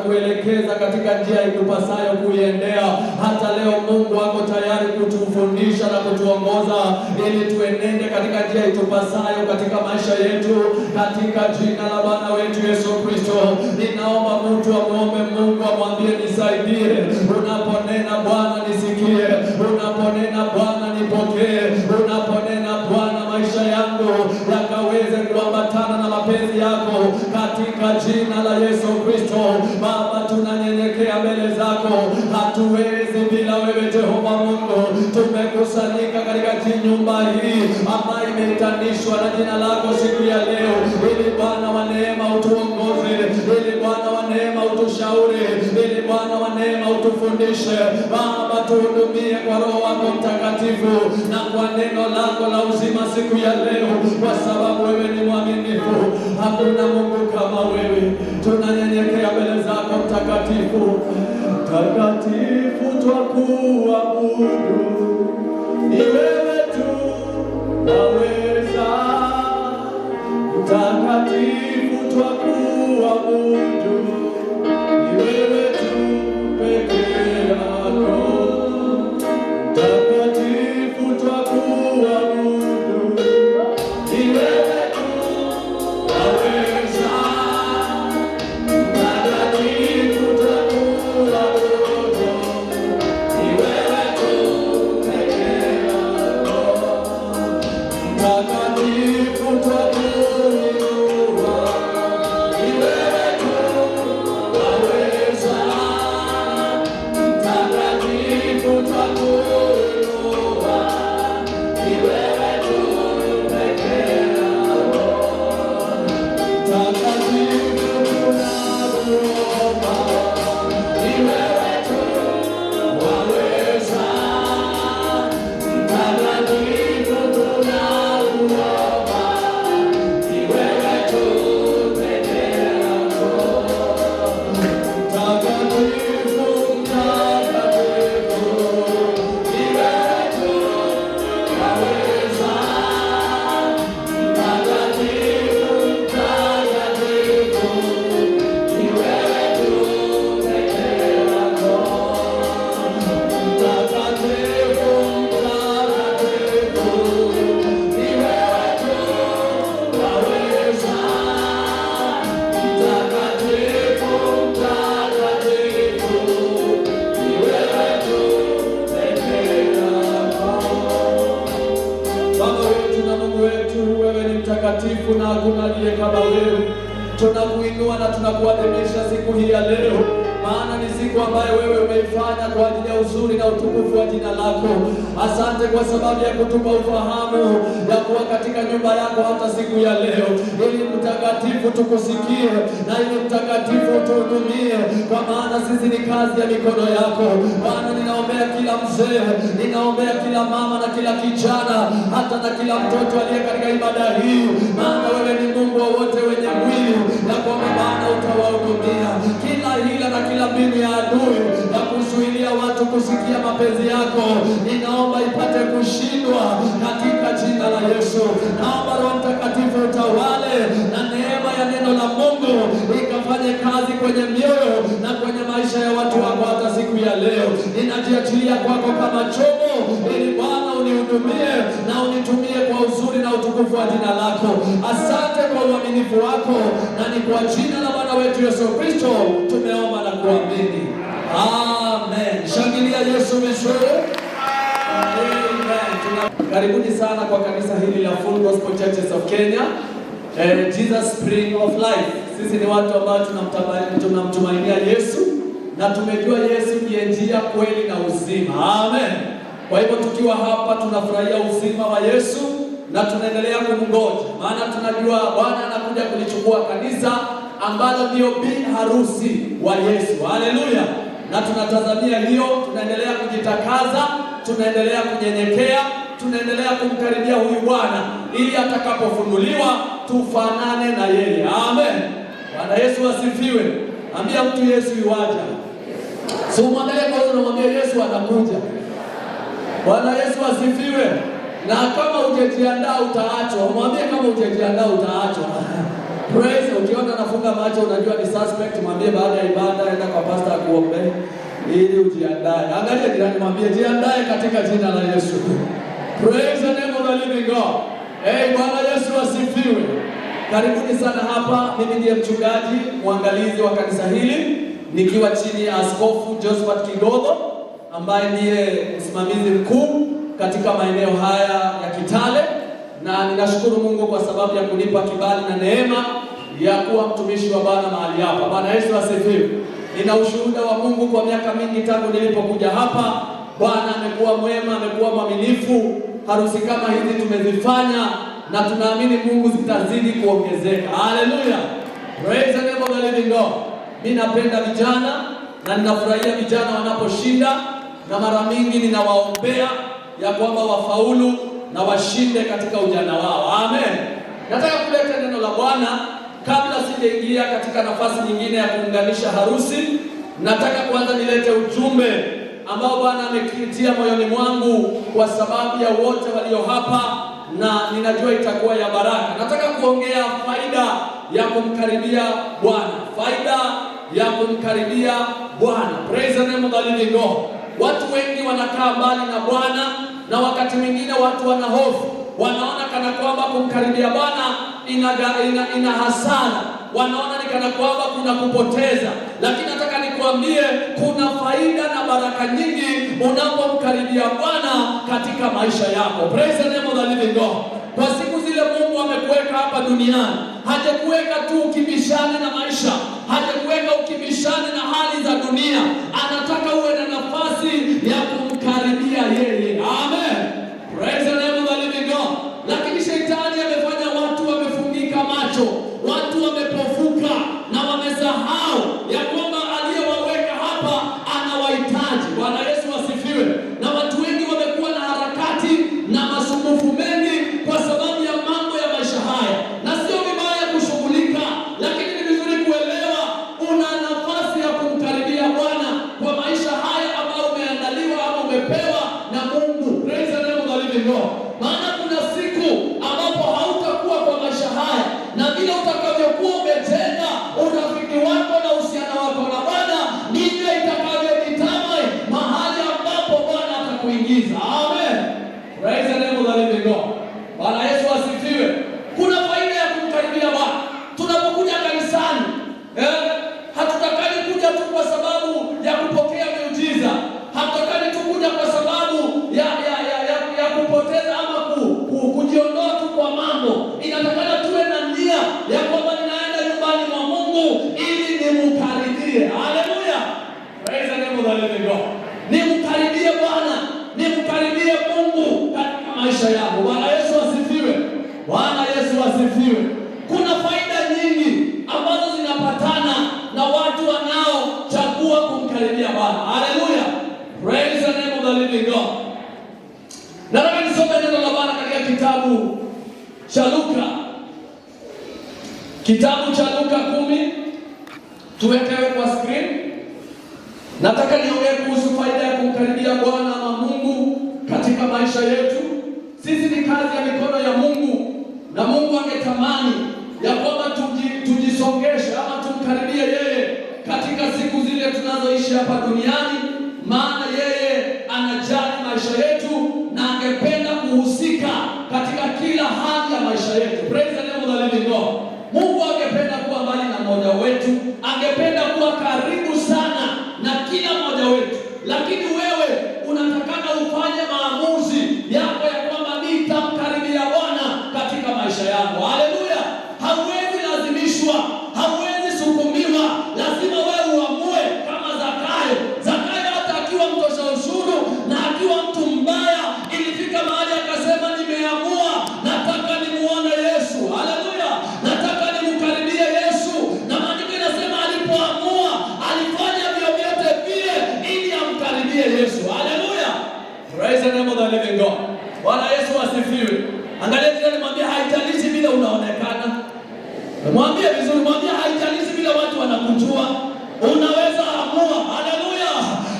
atakuelekeza katika njia ikupasayo kuiendea. Hata leo Mungu ako tayari kutufundisha na kutuongoza ili tuenende katika njia itupasayo katika maisha yetu, katika jina la Bwana wetu Yesu Kristo. Ninaomba mtu amuombe Mungu, amwambie nisaidie. Unaponena Bwana nisikie, unaponena Bwana nipokee, unaponena Bwana maisha yangu yakaweze kuambatana na mapenzi yako, katika jina la Yesu Kristo. Baba, tunanyenyekea mbele zako, hatuwezi bila wewe Jehova Mungu. Tumekusanyika katika nyumba hii ambayo imeitanishwa na jina lako siku ya leo, ili Bwana wa neema utuongoze, ili Bwana wa neema utushauri, ili Bwana wa neema utufundishe. Baba, tuhudumie kwa Roho wako Mtakatifu na kwa neno lako la uzima siku ya leo, kwa sababu wewe ni mwaminifu. Hakuna Mungu kama wewe. Tunanyenyekea mbele zako Mtakatifu. Mtakatifu twakuabudu, ni wewe tu waweza. Mtakatifu twakuabudu, ni wewe tu peke yako. Mtakatifu twakuabudu, ni wewe tu waweza. Mtakatifu twakuabudu, ni wewe tu peke yako. Mtakatifu twakuinua, ni wewe tu waweza. Mtakatifu twakuinua, ni wewe tu peke yako. Mtakatifu tunakuomba, ni wewe tu waweza. Mtakatifu tunakuomba, ni wewe tu peke yako. Mtakatifu, mtakatifu, ni wewe tu waweza. Mtakatifu, mtakatifu, ni wewe tu peke yako. Mtakatifu, mtakatifu, ni wewe tu waweza. Mtakatifu, mtakatifu, ni wewe tu peke yako. Baba wetu na Mungu wetu, wewe ni mtakatifu na hakuna aliye kama wewe. Tunakuinua na tunakuadhimisha siku hii ya leo, maana ni siku ambayo wewe umeifanya kwa ajili ya uzuri na utukufu wa jina lako. Asante kwa sababu ya kutupa ufahamu ya kuwa katika nyumba yako hata siku ya leo, ili mtakatifu tukusikie na ili mtakatifu tuhudumie, kwa maana sisi ni kazi ya mikono yako. Bwana, ninaombea kila mzee, ninaombea kila mama na kila kijana, hata na kila mtoto aliye katika ibada hii, maana wewe ni Mungu wa wote wenye mwili, na kwamba Bwana utawahudumia kila hila na kila mbinu ya adui ya kuzuilia watu kusikia mapenzi yako. Ninaomba ipate kushindwa katika jina la Yesu. Naomba Roho Mtakatifu utawale na neema ya neno la Mungu ikafanye kazi kwenye mioyo na kwenye maisha ya watu wako hata siku ya leo. Ninajiachilia kwako kama chombo, ili Bwana unihudumie na unitumie kwa uzuri na utukufu wa jina lako. Asante kwa uaminifu wako, na ni kwa jina la Bwana wetu Yesu Kristo tumeomba na kuamini. Amen. Shangilia Yesu vizuri. Amen. Karibuni sana kwa kanisa hili la Full Gospel Churches of Kenya. Jesus Spring of Life. Sisi ni watu ambao tunamtumainia Yesu na tumejua Yesu ndiye njia, kweli na uzima. Amen. Kwa hivyo tukiwa hapa tunafurahia uzima wa Yesu na tunaendelea kumngoja, maana tunajua Bwana anakuja kulichukua kanisa ambalo ndio bi harusi wa Yesu. Haleluya. Na tunatazamia hiyo, tunaendelea kujitakaza, tunaendelea kunyenyekea, tunaendelea kumkaribia huyu Bwana ili atakapofunuliwa tufanane na yeye. Amen. Bwana Yesu asifiwe. Ambia mtu Yesu yuaja. Si umwangalie kwa hiyo unamwambia Yesu anakuja. Bwana Yesu asifiwe. Na kama hujajiandaa utaachwa. Mwambie kama hujajiandaa utaachwa. Praise. Ukiona anafunga macho unajua ni suspect, mwambie baada ya ibada enda kwa pastor akuombe ili ujiandae. Angalia jirani, mwambie jiandae katika jina la Yesu. Praise the name of the living God. Bwana Yesu asifiwe. Karibuni sana hapa. Mimi ndiye mchungaji mwangalizi wa kanisa hili nikiwa chini ya Askofu Josephat Kigogo ambaye ndiye msimamizi mkuu katika maeneo haya ya Kitale, na ninashukuru Mungu kwa sababu ya kunipa kibali na neema ya kuwa mtumishi wa Bwana mahali hapa. Bwana Yesu asifiwe. Nina ushuhuda wa Mungu kwa miaka mingi tangu nilipokuja hapa. Bwana amekuwa mwema, amekuwa mwaminifu. Harusi kama hizi tumezifanya na tunaamini Mungu zitazidi kuongezeka. Hallelujah. Praise the name of the living God. Mimi napenda vijana na ninafurahia vijana wanaposhinda, na mara mingi ninawaombea ya kwamba wafaulu na washinde katika ujana wao. Amen. Nataka kuleta neno la Bwana kabla sijaingia katika nafasi nyingine ya kuunganisha harusi. Nataka kwanza nilete ujumbe ambao Bwana amekitia moyoni mwangu kwa sababu ya wote walio hapa, na ninajua itakuwa ya baraka. Nataka kuongea faida ya kumkaribia Bwana. Faida ya kumkaribia Bwana. Praise the name of the living God. Watu wengi wanakaa mbali na Bwana, na wakati mwingine watu wana hofu. Wanaona kana kwamba kumkaribia Bwana ina hasara. Wanaona ni kana kwamba kuna kupoteza. Lakini nataka nikuambie kuna faida na baraka nyingi unapomkaribia Bwana katika maisha yako. Praise the name of the living God. Kwa siku zile Mungu amekuweka hapa duniani, hajakuweka tu ukibishane na maisha, hajakuweka ukibishane na hali za dunia. Anataka uwe na nafasi ya kumkaribia yeye. Amen. Praise the name of the living God. Lakini shetani amefanya watu wamefungika macho, watu wamepofuka na wamesahau ya kwamba aliyewaweka hapa anawahitaji. Bwana Yesu asifiwe. Na watu wengi wamekuwa na harakati na masumbufu mengi kwa sababu ya mambo ya maisha haya, na sio vibaya kushughulika, lakini ni vizuri kuelewa una nafasi ya kumkaribia Bwana kwa maisha haya ambayo umeandaliwa ama umepewa na Mungu. Praise the name of the living God. Maana kuna siku ambapo hautakuwa kwa maisha haya, na vile utakavyokuwa umejenga urafiki wako na uhusiano wako na Bwana ndivyo itakavyodetermine mahali ambapo Bwana atakuingiza. Amen. Praise the name of the living God. Bwana Yesu asifiwe. Kuna faida ya kumkaribia Bwana. Tunapokuja kanisani, hatutakani kuja tu kwa sababu ya kupokea miujiza. Hatutakani tu kuja kwa sababu ya kupoteza ama kujiondoa tu kwa mambo. Inatakana tuwe na nia ya kwamba ninaenda nyumbani mwa Mungu ili nimkaribie. Hallelujah. Praise the name of the living God. Nimkaribie Bwana, nimkaribie Mungu katika maisha yako. Bwana Yesu asifiwe. Bwana Yesu asifiwe. Kuna faida nyingi ambazo zinapatana na watu wanaochagua kumkaribia Bwana. Hallelujah. Praise the name of the living God. Nataka nisome neno la Bwana katika kitabu cha Luka. Kitabu cha Luka 10. Tuwekewe kwa screen. Nataka niongee kuhusu faida ya kumkaribia Bwana ama Mungu katika maisha yetu. Sisi ni kazi ya mikono ya Mungu, na Mungu angetamani ya kwamba tujisongeshe ama tumkaribie yeye katika siku zile tunazoishi hapa duniani, maana yeye anajali maisha yetu na angependa kuhusika katika kila hali ya maisha yetu. Praise the name of the living God. Mungu angependa kuwa mbali na mmoja wetu, angependa kuwa karibu sana na kila mmoja wetu, lakini wewe unatakana ufanye maamuzi yako ya kwamba nitamkaribia Bwana katika maisha yako. Haleluya. Hauwezi lazimishwa, hauwezi sukumiwa, lazima wewe uamue kama Zakayo. Zakayo hata akiwa mtosha ushuru na akiwa mtu mbaya, ilifika mahali akasema nimeamua, nataka nimuone Yesu. Haleluya. Nataka nimkaribie Yesu. Na maandiko inasema alipoamua alifanya vyovyote vile ili amkaribie Yesu. Haleluya. Praise the name of the living God. Bwana Yesu asifiwe. Angalia jirani, mwambie haijalishi vile unaonekana. Mwambie vizuri, mwambie haijalishi vile watu wanakujua. Unaweza amua. Haleluya.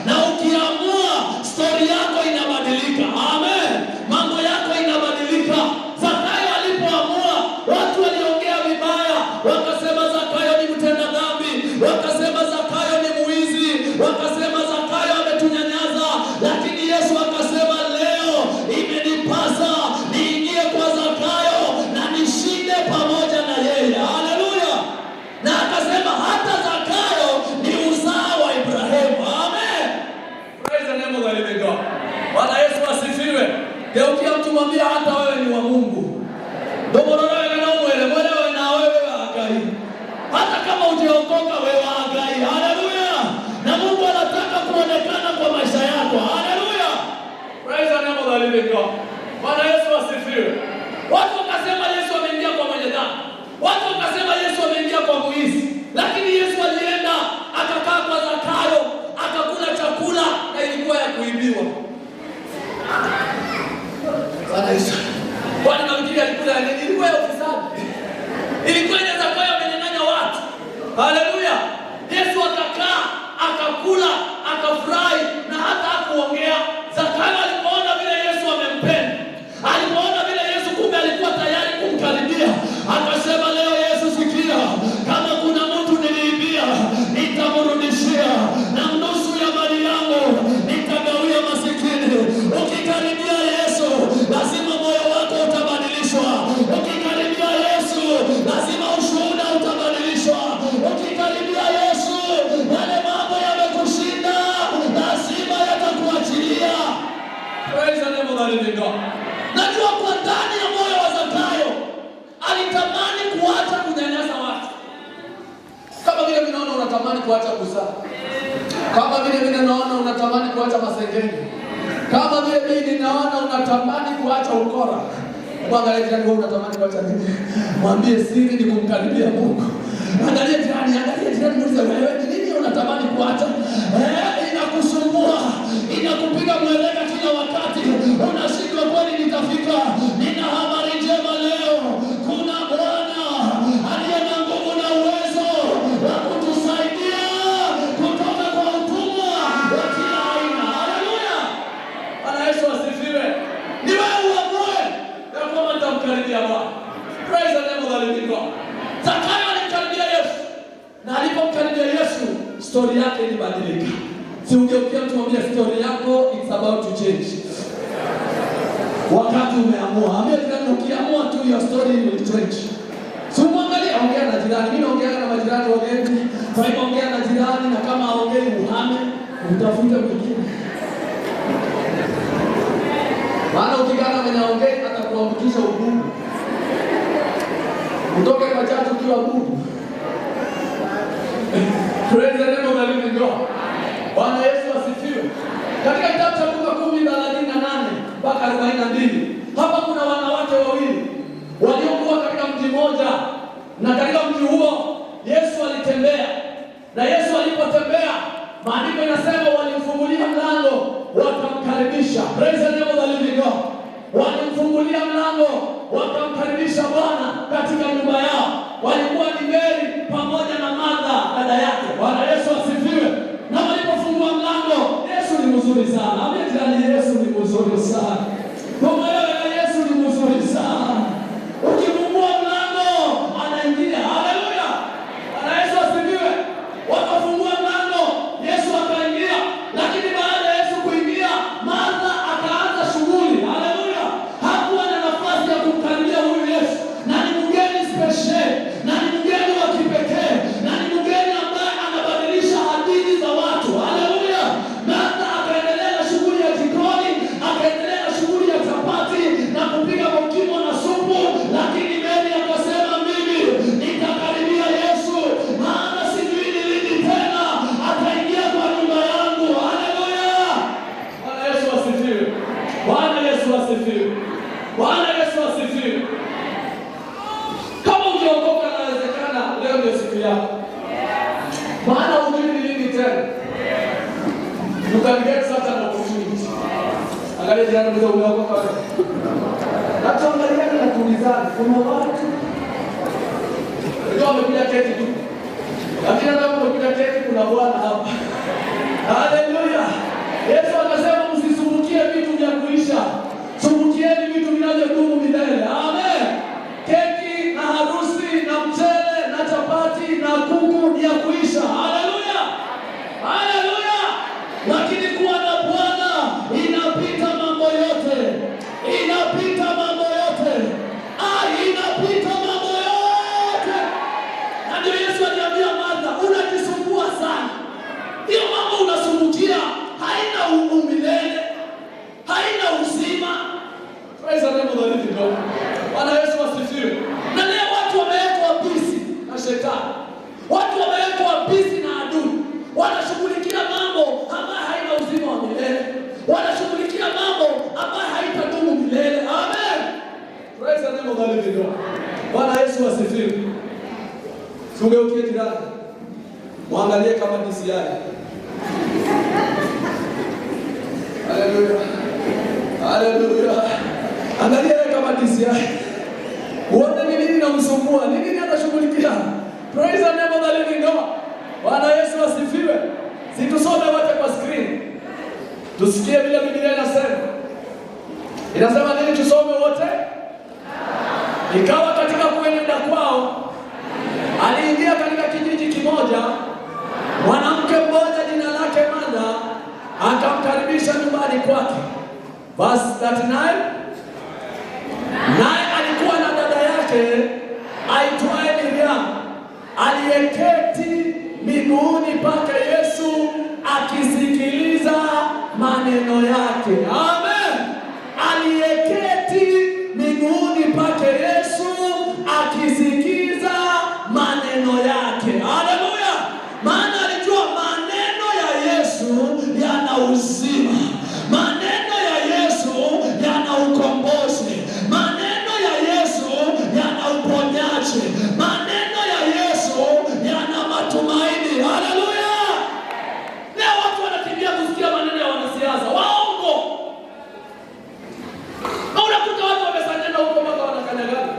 Na ukiamua story yako inabadilika. Amen. Mambo yako inabadilika. Zakayo alipoamua, watu waliongea vibaya, wakasema Yesu ameingia kwa mwizi. Lakini Yesu alienda akakaa kwa Zakayo, akakula chakula na ilikuwa ya kuibiwa. Bwana Yesu. Kwani nafikiri alikula ya nini? Ilikuwa ya ufisadi. Ilikuwa ile Zakayo amenyang'anya watu. Haleluya. Yesu akakaa, akakula, akafurahi na hata hakuongea. Zakayo alipoona vile Yesu amempenda, alipoona vile Yesu kumbe alikuwa tayari kumkaribia, akasema leo Yesu, sikia, kama kuna mtu niliibia, nitamrudishia na nusu ya mali yangu nitagawia masikini. Ukikaribia Yesu, lazima moyo wako utabadilishwa. Ukikaribia Yesu, lazima ushuhuda utabadilishwa. Ukikaribia Yesu, yale mambo yamekushinda lazima yatakuachilia. Praise the name of the living God. Najua kwa ndani ya moyo wa Zakayo alitamani kuacha kunyanyasa watu. Kama vile ninaona unatamani kuacha kuzaa. Kama vile ninaona unatamani kuacha masengenyo. Kama vile mimi ninaona unatamani kuacha ukora. Mwangalie jirani wako, unatamani kuacha nini? Mwambie siri ni kumkaribia Mungu. Angalia jirani muulize, wewe ni nini unatamani kuacha? Inakusumbua, inakupiga mweleka kila wakati. Unashindwa kwani nitafika? Nina habari njema leo. Kuna Bwana aliye na nguvu na uwezo wa kutusaidia kutoka kwa utumwa wa kila aina. Haleluya. Bwana Yesu asifiwe. Ni wewe uamue ya kwamba nitamkaribia Bwana. Praise the name of the living God. Zakayo alimkaribia Yesu. Na alipomkaribia Yesu, story yake ilibadilika. Si ungeukia mtu mwambie story yako it's about to change. Wakati umeamua. Ambia jirani ukiamua tu your story will change. Si umwangalie, ongea na jirani. Mimi naongea na majirani wageni. Kwa hivyo ongea na jirani, na kama haongei uhame, utafute mwingine. Maana ukikana mwenye ongea atakuambukisha ugumu. Utoke kwa chachu ukiwa bubu. Praise the name of the living God. Bwana Yesu asifiwe. Katika kitabu cha Luka 10:38 mpaka 42, hapa kuna wanawake wawili waliokuwa katika mji mmoja, na katika mji huo Yesu alitembea. Na Yesu alipotembea, maandiko yanasema walimfungulia mlango wakamkaribisha. Praise the name of the living God. Walimfungulia mlango wakamkaribisha Bwana katika nyumba yao. Walikuwa ni Mary pamoja na Martha dada yake. Bwana Yesu asifiwe. Na walipofungua mlango, Yesu ni mzuri sana. Amejali, Yesu ni mzuri sana. Kwa maana Yesu ni mzuri sana. Ukifungua mlango, anaingia. Haleluya. Bwana Yesu asifiwe. Wakafungua mlango, Yesu akaingia. Lakini baada ya Yesu kuingia, Martha akaanza shughuli. Haleluya. Hakuwa na nafasi ya kumkaribia huyu Yesu. Na ni mgeni special, na ni mgeni wa kipekee, na ni mgeni ambaye anabadilisha hadithi za watu. Haleluya. Martha akaendelea na shughuli ya jikoni, akaendelea na shughuli ya chapati na kupiga mokimo na supu, lakini Mary akasema, mimi nitakaribia Yesu, maana sijui ni lini tena ataingia kwa nyumba yangu. Haleluya. Bwana Yesu asifiwe. Bwana Yesu asifiwe. Bwana Yesu asifiwe. Kama ungeokoka, inawezekana leo ndio siku yako. Maana hujui ni lini tena. You can get such an opportunity. Angalia jirani mzee, umeokoka wewe. Hata angalia na kuulizana, kuna watu ndio wamekuja keti tu. Lakini hata wamekuja keti, kuna Bwana hapa. Haleluya. Yesu akasema msisumbukie vitu vya kuisha. Sumbukieni vitu vinavyodumu milele. Amen. Keki na harusi na mchele na chapati na kuku ni ya kuisha. Haleluya. Haleluya. Lakini kuwa na Bwana inapita mambo yote. Inapita mambo yote. Inapita mambo yote. Na ndio Yesu aliambia Martha, unajisumbua sana. Hiyo mambo unasumbukia haina umilele, haina uzima. Praise the name of the living God. Bwana Yesu asifiwe. Na leo watu wamewekwa busy na shetani. Watu wamewekwa busy na adui. Wanashughulikia mambo ambayo haina uzima wa milele. Wanashughulikia mambo ambayo haitadumu milele. Amen. Praise the name of the living God. Bwana Yesu asifiwe. Tugeukie jirani, muangalie kama DCI. Haleluya, haleluya. Angalia kama DCI, uone ni nini namsumbua, ni nini anashughulikia. Praise the name of the living God. Bwana Yesu asifiwe. Situsome wote kwa screen, tusikie vile Biblia inasema. Inasema nini? Tusome wote. Ikawa katika kuenenda kwao, aliingia katika kijiji kimoja mwanamke mmoja jina lake Martha, akamkaribisha nyumbani kwake. Verse 39. Naye alikuwa na dada yake aitwaye Miriam, aliyeketi miguuni pake Yesu akisikiliza maneno yake. Amen. Aliyeketi miguuni pake Yesu akisikiza maneno yake. Haleluya. Maana alijua maneno ya Yesu yana uzima. Maneno ya Yesu yana ukombozi. Maneno ya Yesu yana uponyaji. Maneno ya Yesu yana matumaini. Haleluya. Leo watu wanakimbia kusikia maneno ya wanasiasa waongo. Na unakuta watu wamesanyana huko mpaka wanakanyagana.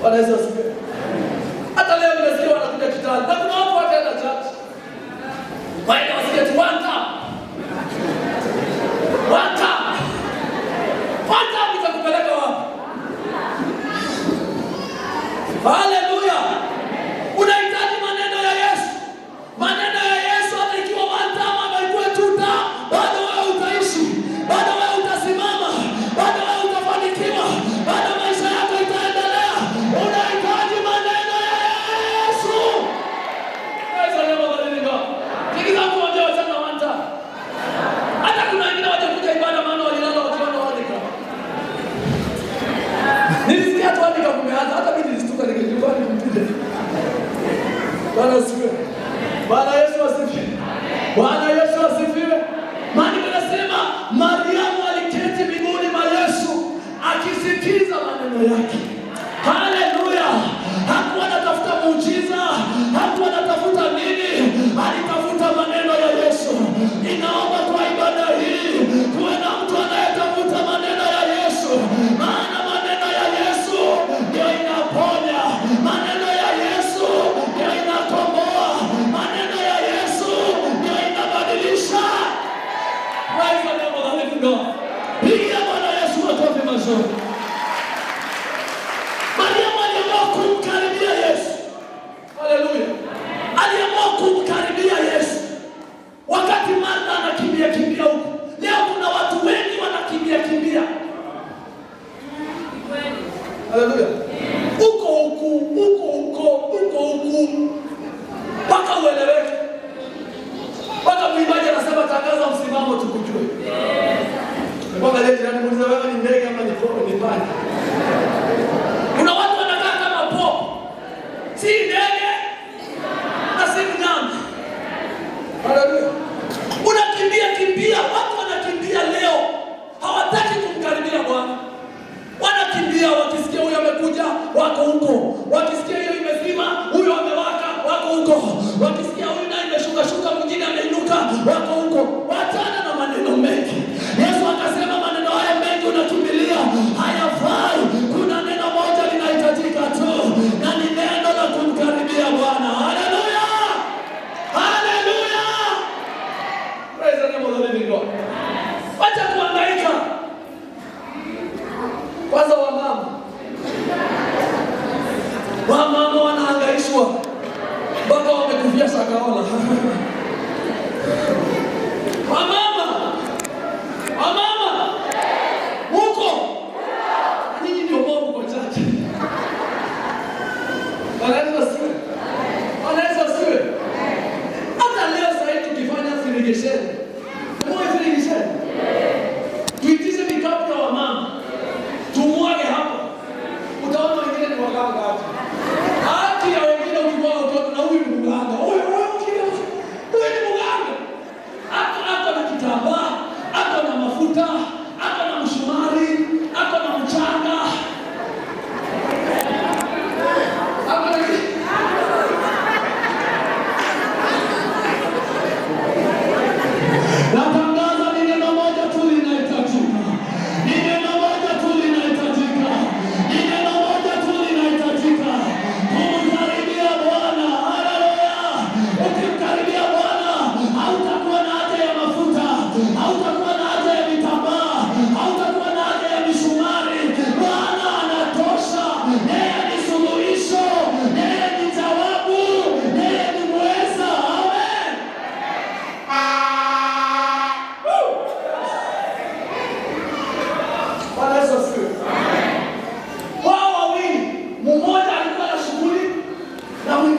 Wanaweza sikia. Hata leo nimesikia wanakuja kitani. Na kuna watu wakaenda church. Waenda wasikie tu one time. One time. One time itakupeleka wapi? Haleluya. Unahitaji maneno ya Yesu. Maneno ya Yesu hata ikiwa one time ama ikuwe two time, bado wewe utaishi. Bado wewe utasimama. Bado wewe utafanikiwa. Bado maisha yako itaendelea. Unahitaji maneno ya Yesu. Praise the name of the living God. Tikisa mtu mmoja wachana one time. Hata kuna wengine wajakuja ibada maana walilala wakiona wadika. Nilisikia tu wadika kumeanza, hata mimi nilistuka nikijua ni mpinde. Bwana asifiwe. Bwana Yesu asifiwe. Bwana Yesu asifiwe. Maandiko yanasema Mariamu aliketi miguuni mwa Yesu akisikiza maneno yake. Haleluya. Hakuwa anatafuta muujiza, hakuwa anatafuta nini, alitafuta maneno ya Yesu. Ninaomba kwa ibada hii kuwe na mtu anayetafuta maneno ya Yesu. Maana maneno ya Yesu ndio inaponya. Maneno ya Yesu ndio inakomboa. Maneno ya Yesu ndio inabadilisha. Praise the name of the living God. Pigia Bwana Yesu makofi mazuri. Mariamu aliamua kumkaribia Yesu. Haleluya. Aliamua kumkaribia Yesu. Wakati Martha anakimbia huko. Leo kuna watu wengi wanakimbia. Haleluya. Uko huku. Paka ueleweke. Paka mwimbaji anasema tangaza msimamo tukujue. Mbona leo jirani muuliza wewe ni ndege ama ni pop ni pani? Kuna watu wanakaa kama pop. Si ndege na si mnyama. Haleluya. Unakimbia, watu wanakimbia leo. Hawataki kumkaribia Bwana. Wanakimbia wakisikia huyo amekuja, wako huko. Wakisikia hiyo imezima, huyo amewaka, wako huko. Wakisikia huyo naye imeshuka mwingine ameinuka, wako huko. Wachana na maneno mengi. Yesu akasema maneno haya mengi unakimbilia hayafai. Kuna neno moja linahitajika tu, na ni neno la kumkaribia Bwana. Haleluya. Haleluya. Praise the name of the living God. Wacha kuhangaika. Kwanza wamama wanahangaishwa mpaka wamekufia Shakahola. Wamama huko nyinyi ndio bomu kwa chache. Wanaweza siwe. Hata leo sasa tukifanya irrigation. Kwa irrigation. Tuitize mikapu ya wamama. Tumwage hapo. Utaona wengine ni waganga hapo. Haki ya wengine ukimwaga utoto na huyu mganga. Huyu ni mganga. Hapo na kitambaa, hapo na mafuta, hapo na mshumari, hapo na mchanga. Hapo na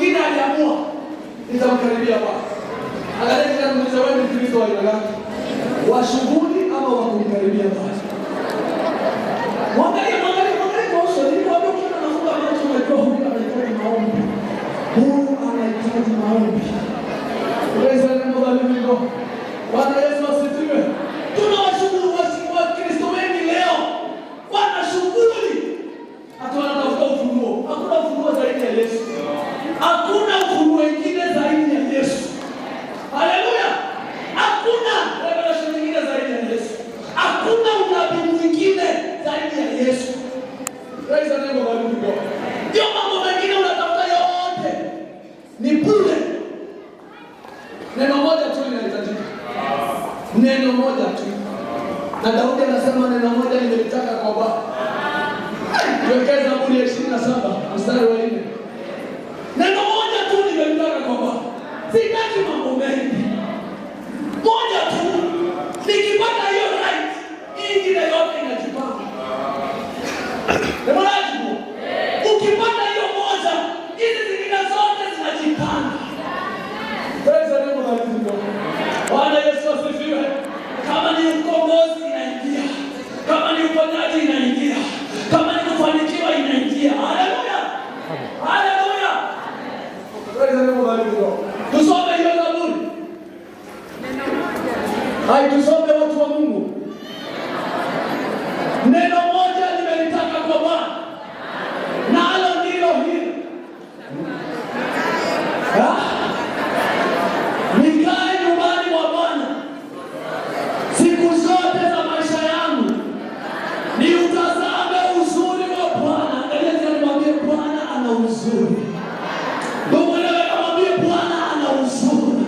mwingine aliamua nitamkaribia Bwana. Angalia kinamuuliza wewe ni Mkristo wa aina gani? Wa shughuli ama wa kumkaribia Bwana? Mwangalie kwa uso, ni kwa nini anafunga macho unajua huyu anahitaji maombi. Huyu anahitaji maombi. Praise the name of the living God. Bwana Yesu asifiwe. Tunawashukuru wa Kristo wengi leo. Wana shughuli. Hata wanatafuta ufunuo. Hakuna ufunuo zaidi ya Yesu. Hakuna ufunuo mwingine zaidi ya Yesu. Haleluya. Hakuna revelation nyingine zaidi ya Yesu. Hakuna unabii mwingine zaidi ya Yesu. Praise the name of the living God. Ndio mambo mengine unatafuta yote ni bure. Neno moja tu linahitajika. Neno moja tu. Na Daudi anasema neno moja nimelitaka kwa Bwana. Tuwekeze Zaburi ya 27 mstari wa 4. Neno moja tu nimelitaka kwa Bwana. Sitaki mambo mengi. Moja tu. Nikipata hiyo right, ingine yote inajipanga. Demolaji. Ukipata hiyo moja, hizi zingine zote zinajipanga. Praise the name of the living God. Bwana Yesu asifiwe. Kama ni ukombozi inaingia. Kama ni uponyaji inaingia. Kama ni kufanikiwa inaingia. Haleluya. Haleluya. Praise the name of the living God. Tusome hiyo Zaburi. Hai, tusome watu wa Mungu. Neno moja nimelitaka kwa Bwana. Nalo ndilo hili. Nikae nyumbani mwa Bwana siku zote za maisha yangu, niutazame uzuri wa Bwana. Angalia tena, nimwambie Bwana ana uzuri. Mungu leo anamwambia Bwana ana uzuri.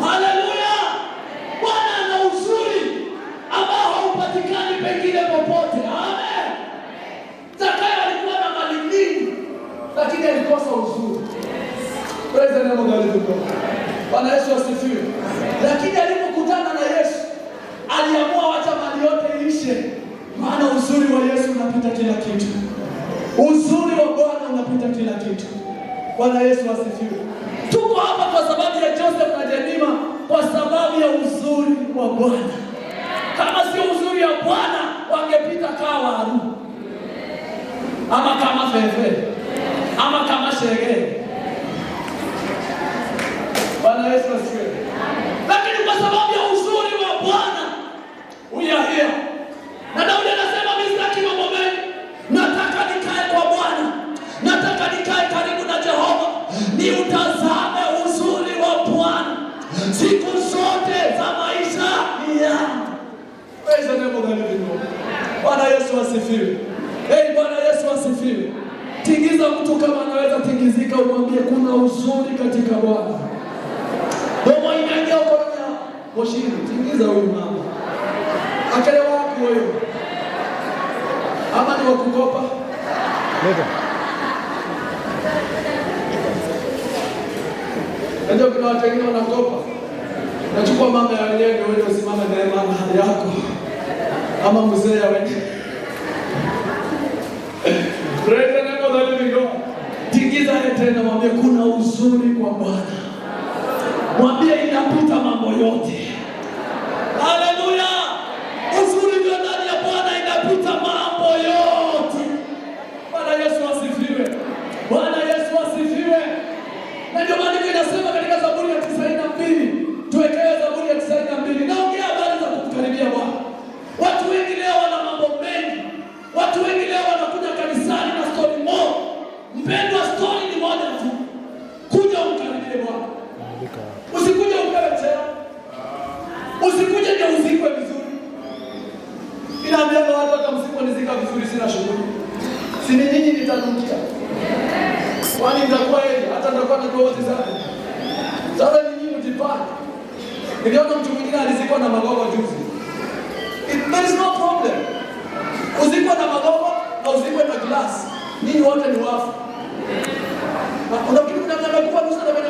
Haleluya! Bwana ana uzuri ambao haupatikani pengine popote. Amen. Zakayo alikuwa na mali nyingi, lakini alikosa uzuri. Praise the name of the living God. Bwana Yesu asifiwe. Lakini alipokutana na Yesu, aliamua wacha mali yote iishe, maana uzuri wa Yesu unapita kila kitu. Uzuri wa Bwana unapita kila kitu. Bwana Yesu asifiwe. Tuko hapa kwa sababu ya Joseph na Jemima, kwa sababu ya uzuri wa Bwana. Kama sio uzuri wa Bwana, wangepita kama Haruni, ama kama Fefe, ama kama Sherehe. Bwana Yesu asifiwe. Lakini kwa sababu ya uzuri wa Bwana uyahia. Na Daudi anasema mimi sitaki mambo mengi. Nataka nikae kwa Bwana. Nataka nikae karibu na Jehova. Niutazame uzuri wa Bwana siku zote za maisha yangu. Praise the name of the living God. Bwana Yesu asifiwe. Hey, Bwana Yesu asifiwe. Tingiza mtu kama anaweza tingizika, umwambie kuna uzuri katika Bwana. Domo inaingia huko na moshini. Tingiza huyu mama. Akale wapi wewe? Ama ni wakukopa? Leta. Ndio kuna watu wengine wanakopa. Nachukua mama ya wenyewe ndio wewe usimame na mama yako. Ama mzee ya wenyewe. Praise the name of the living God. Tingiza tena, mwambie kuna uzuri kwa Bwana. Mwambie inapita mambo yote. Haleluya. Uzuri ndio ndani ya Bwana inapita mambo yote. Bwana Yesu asifiwe. Bwana Yesu asifiwe. Na ndio maana inasema katika Zaburi ya 92, tuwekee Zaburi ya 92. Naongea habari za kumkaribia Bwana. Watu wengi leo wana mambo mengi. Watu wengi leo wanakuja kanisani na story moja. Mpendwa, story ni moja tu. Kuja umkaribie Bwana. Usikuje upewe cheo. Usikuje ndio uzikwe vizuri. Inaambia watu hata msiponizika vizuri sina shughuli. Si ni nyinyi nitanukia. Kwani nitakuwa yeye hata nitakuwa na wote sana. Sasa ni nyinyi mjipande. Niliona mtu mwingine alizikwa na magogo juzi. There is no problem. Uzikwe na magogo na uzikwe na glass. Ninyi wote ni wafu. Unafikiri kuna mtu anakufa nusu na bado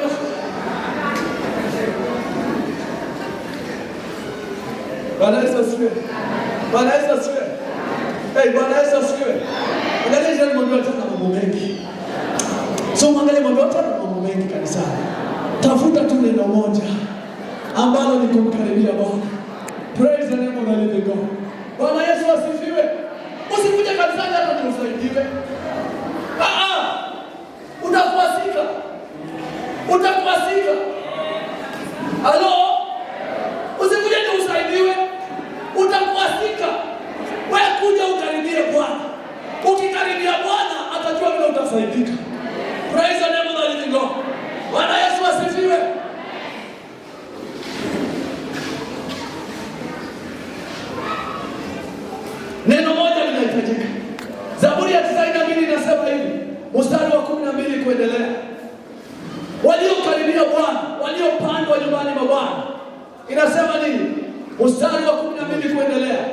Bwana Yesu asifiwe. Bwana Yesu asifiwe. Hey, Bwana Yesu asifiwe. Angalia jana mambo yote na mambo mengi. So mwangalie mambo yote mengi kanisani. Tafuta tu neno moja ambalo ni kumkaribia Bwana. Praise the name of the living God. Bwana Yesu asifiwe. Usikuje kanisani hata ni usaidiwe. Utakuasika. Utakuasika. Halo? Usikuje ni usaidiwe. Utakuasika. Wewe kuja ukaribie Bwana. Ukikaribia Bwana atajua vile utasaidika. Praise the name of the living God. Bwana Yesu asifiwe. Neno moja linahitajika. Zaburi ya 92 inasema hivi, mstari wa 12 kuendelea. Waliokaribia Bwana, waliopandwa nyumbani mwa Bwana. Inasema nini? Mstari wa 12 kuendelea.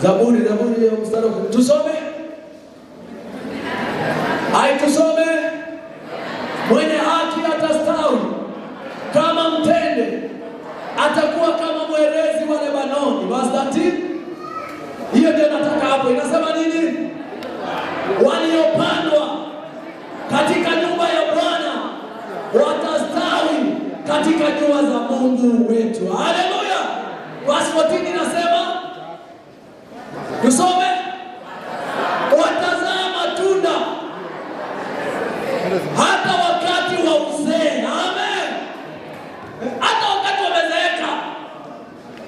Zaburi ya mstari wa tusome. Tusome. Mwenye haki atastawi kama mtende, atakuwa kama mwerezi wa Lebanoni. Verse 13. Hiyo ndio nataka hapo. Inasema nini? Waliopandwa katika nyumba ya Bwana watastawi katika nyua za Mungu wetu. Haleluya. Verse 14 inasema, tusome, watazaa matunda hata wakati wa uzee. Amen. Hata wakati wamezeeka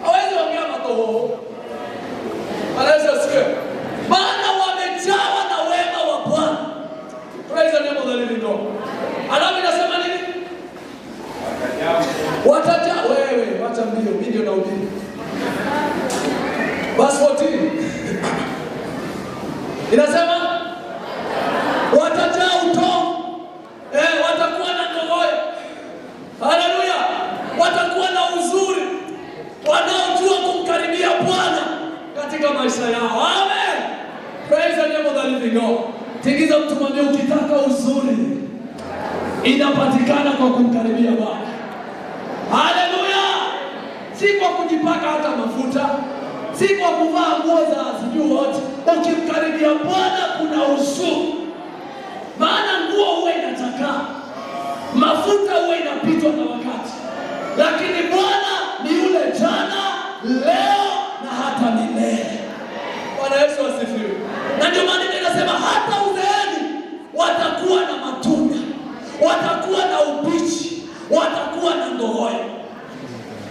hawezi ongea matoho. Anaweza sikia. Maana wamejawa na wema wa Bwana. Praise the name of the living God. Alafu inasema nini? Watajaa. Wewe wacha mbio, mimi ndio naubiri. Verse 14. Inasema watajaa uto. Watakuwa na ngogoyo. Haleluya. Watakuwa na uzuri. Wanaojua kumkaribia Bwana katika maisha yao. Amen. Praise the name of the living God. Tingiza mtu mwambie, ukitaka uzuri inapatikana kwa kumkaribia Bwana. Haleluya. Si kwa kujipaka hata mafuta, si kwa kuvaa nguo za sijui wote. Ukimkaribia Bwana kuna uzuri. Maana nguo huwa inachakaa, mafuta huwa inapitwa na wakati, lakini Bwana ni yule jana, leo na hata milele. Bwana Yesu asifiwe. Na ndio maana ninasema hata uzeeni watakuwa na matunda, watakuwa na ubichi, watakuwa na ngogoyo.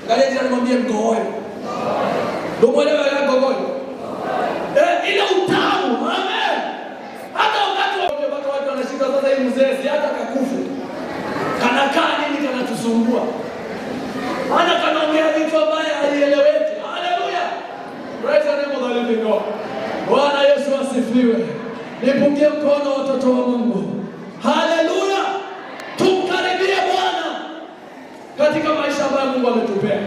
Angalia jirani, mwambie ngogoyo. Ngogoyo ya ngogoyo. Ile utamu. Amen. Hata wakati watu wanashika sasa hii mzee si hata kakufu. Kanakaa nini kanatusumbua? Ana kanaongea vitu ambavyo haieleweki. Haleluya. Praise the name of the living God. Bwana Yesu asifiwe. Nipungie mkono watoto wa Mungu. Haleluya. Tumkaribie Bwana katika maisha ambayo Mungu ametupea.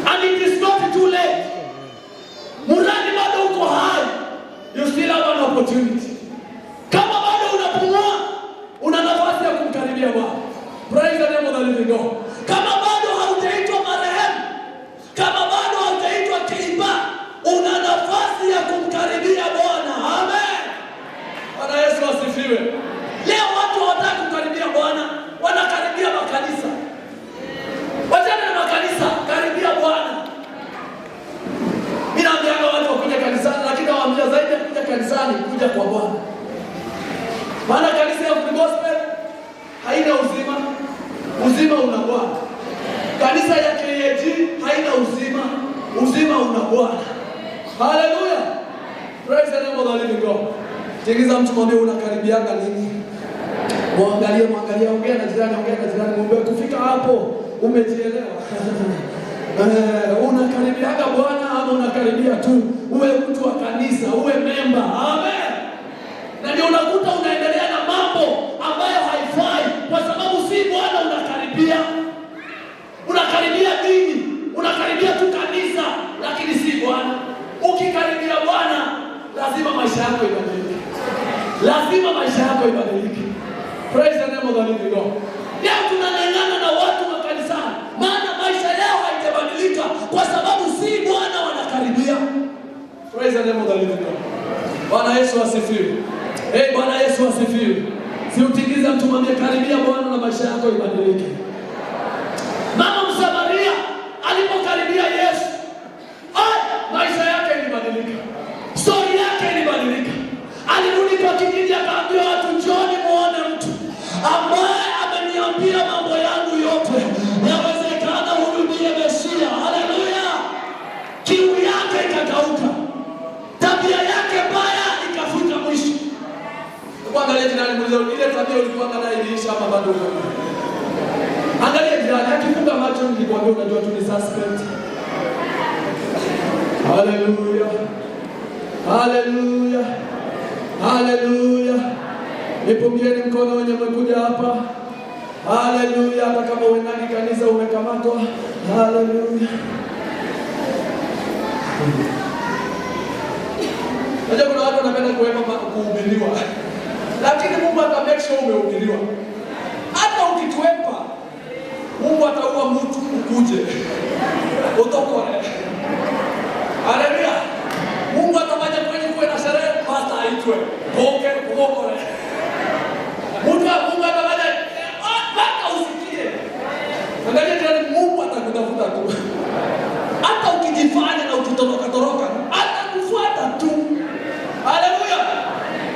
And it is not too late. Muradi bado uko hai, you still have an opportunity. Kama bado unapumua, una nafasi ya kumkaribia Bwana. Praise the name of the living God. Kama bado haujaitwa marehemu, kama bado haujaitwa kiiba, una nafasi ya kumkaribia Bwana. Amen. Bwana Yesu asifiwe. Leo watu hawataka kukaribia Bwana, wanakaribia makanisa. Wachana na makanisa, karibia Bwana. Mimi naambia watu wakuje kanisani, lakini nawaambia zaidi ya kuja kanisani, kuja kwa Bwana. Maana kanisa ya gospel haina uzima. Uzima una Bwana. Kanisa ya KAG haina uzima. Uzima una Bwana. Haleluya. Praise the name of the living God. Tingiza mtu mwambie, unakaribianga nini? Mwangalie, ongea na jirani, mwambie kufika hapo umejielewa. Unakaribianga Bwana ama unakaribia tu? Uwe mtu wa kanisa, uwe member. Amen. Na ndio unakuta unaendelea na mambo ambayo haifai kwa sababu si Bwana unakaribia. Unakaribia dini, unakaribia tu kanisa, lakini si Bwana. Ukikaribia Bwana, lazima maisha yako ibadilike. Lazima maisha yako ibadilike. Praise the name of the living God. Leo tunang'ang'ana na watu wa kanisani, maana maisha yao haijabadilika kwa sababu si Bwana wanakaribia. Praise the name of the living God. Bwana Yesu asifiwe. Bwana Yesu asifiwe. Siutingiza mtu, mwambie karibia Bwana na maisha yako ibadilike. Mama Msamaria alipokaribia Yesu, maisha yake ilibadilika. Story yake ilibadilika. Alirudi kwa kijiji akaambia watu, njooni muone mtu ambaye ameniambia mambo yangu yote. Yawezekana huyu ndiye Mesia. Haleluya. Kiu yake ikakauka. Tabia yake mbaya ikafika mwisho. Angalia jirani, muulize, ile tabia ulikuwa nayo iliisha ama bado uko? Angalia jirani, akifunga macho nikikwambia unajua tu ni suspect. Haleluya. Haleluya. Haleluya. Nipungieni mkono wenye mmekuja hapa. Haleluya. Hata kama uendani kanisa umekamatwa. Haleluya. Unajua kuna watu wanapenda kuhubiriwa, lakini Mungu atamake sure umehubiriwa. Hata ukitwepa, Mungu ataua mtu ukuje utokore. Haleluya. Mungu atafanya kwenye kuwe na sherehe, pastor aitwe ukokore. Mungu atafanya mpaka usikie. Angalia tena, Mungu atakutafuta tu. Hata ukijifanya na ukitoroka atakufuata tu. Haleluya.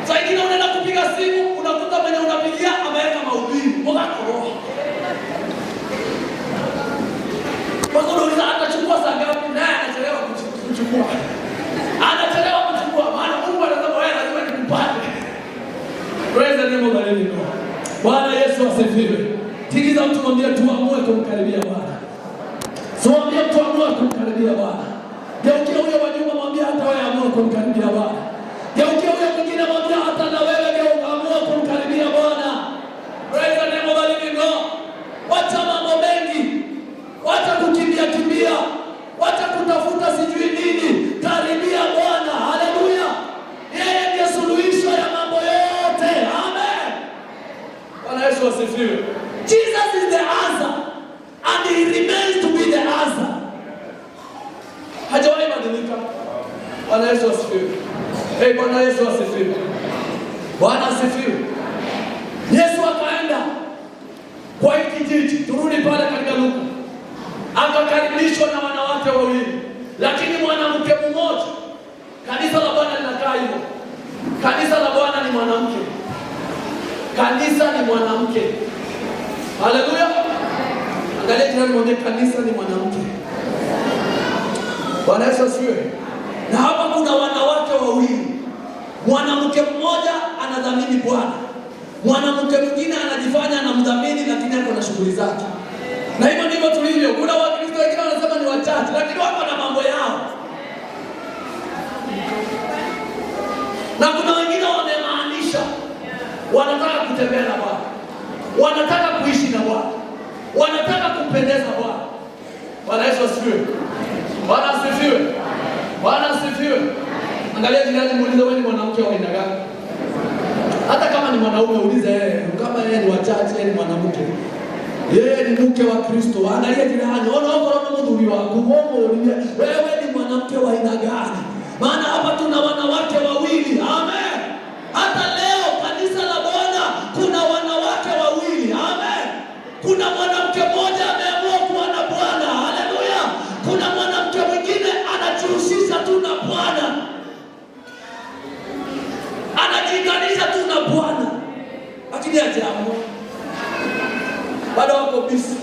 Sasa ingine unaenda kupiga simu, unakuta mwenye unapigia ameweka mahubiri. Ukakoroa. Unauliza atachukua saa ngapi? Naye anachelewa kuchukua. Anachelewa kuchukua, maana Mungu anasema wewe lazima nikupate. Praise the name of the living God. Bwana Yesu asifiwe. Tikiza mtu, mwambie tuamue kumkaribia Bwana. Mwambie tuamue kumkaribia Bwana. Geukia huyo wa nyuma, mwambie hata wewe amua kumkaribia Bwana. Geukia huyo mwingine, mwambie hata na wewe amua kumkaribia Bwana. Praise the name of the living God. Wacha mambo mengi. Wacha kukimbia. Wacha kutafuta sijui nini. Karibia Bwana. Haleluya. Yeye ndiye suluhisho ya mambo yote. Amen. Bwana Yesu asifiwe. Jesus is the answer, and he remains to be the answer. Hajawahi badilika. Bwana Yesu asifiwe. Bwana Yesu asifiwe. Bwana asifiwe. Yesu akaenda kwa kijiji, turudi pale katika Luka. Akakaribishwa na wanawake wawili, lakini mwanamke mmoja. Kanisa la Bwana linakaa hivyo. Kanisa la Bwana ni mwanamke. Kanisa ni mwanamke. Haleluya. Angalia jirani, mwambie kanisa ni mwanamke. Bwana Yesu asifiwe. Na hapa kuna wanawake wawili. Mwanamke mmoja anadhamini Bwana. Mwanamke mwingine anajifanya anamdhamini, lakini ako na shughuli zake. Na hivyo ndivyo tulivyo. Kuna Wakristo wengine wanasema ni wachache, lakini wako na mambo yao. Na kuna wengine wamemaanisha wanataka kutembea na Bwana. Wanataka kuishi na Bwana. Wanataka kumpendeza Bwana. Bwana Yesu asifiwe. Bwana asifiwe. Bwana asifiwe. Angalia jirani, muulize, wewe ni mwanamke wa aina gani? Hata kama ni mwanaume uulize yeye, kama yeye ni wachache, yeye ni mwanamke. Yeye ni mke wa Kristo. Angalia jirani, ona mtu wako, wewe ni mwanamke wa aina gani? Maana hapa tuna wanawake wawili. Amen. Hata leo kanisa la Bwana kuna wanawake wawili. Amen. Kuna mwanamke mmoja ameamua kuwa na Bwana. Haleluya. Kuna mwanamke mwingine anajihusisha tu na Bwana. Anajiunganisha tu na Bwana. Lakini hajaamua. Bado wako busy.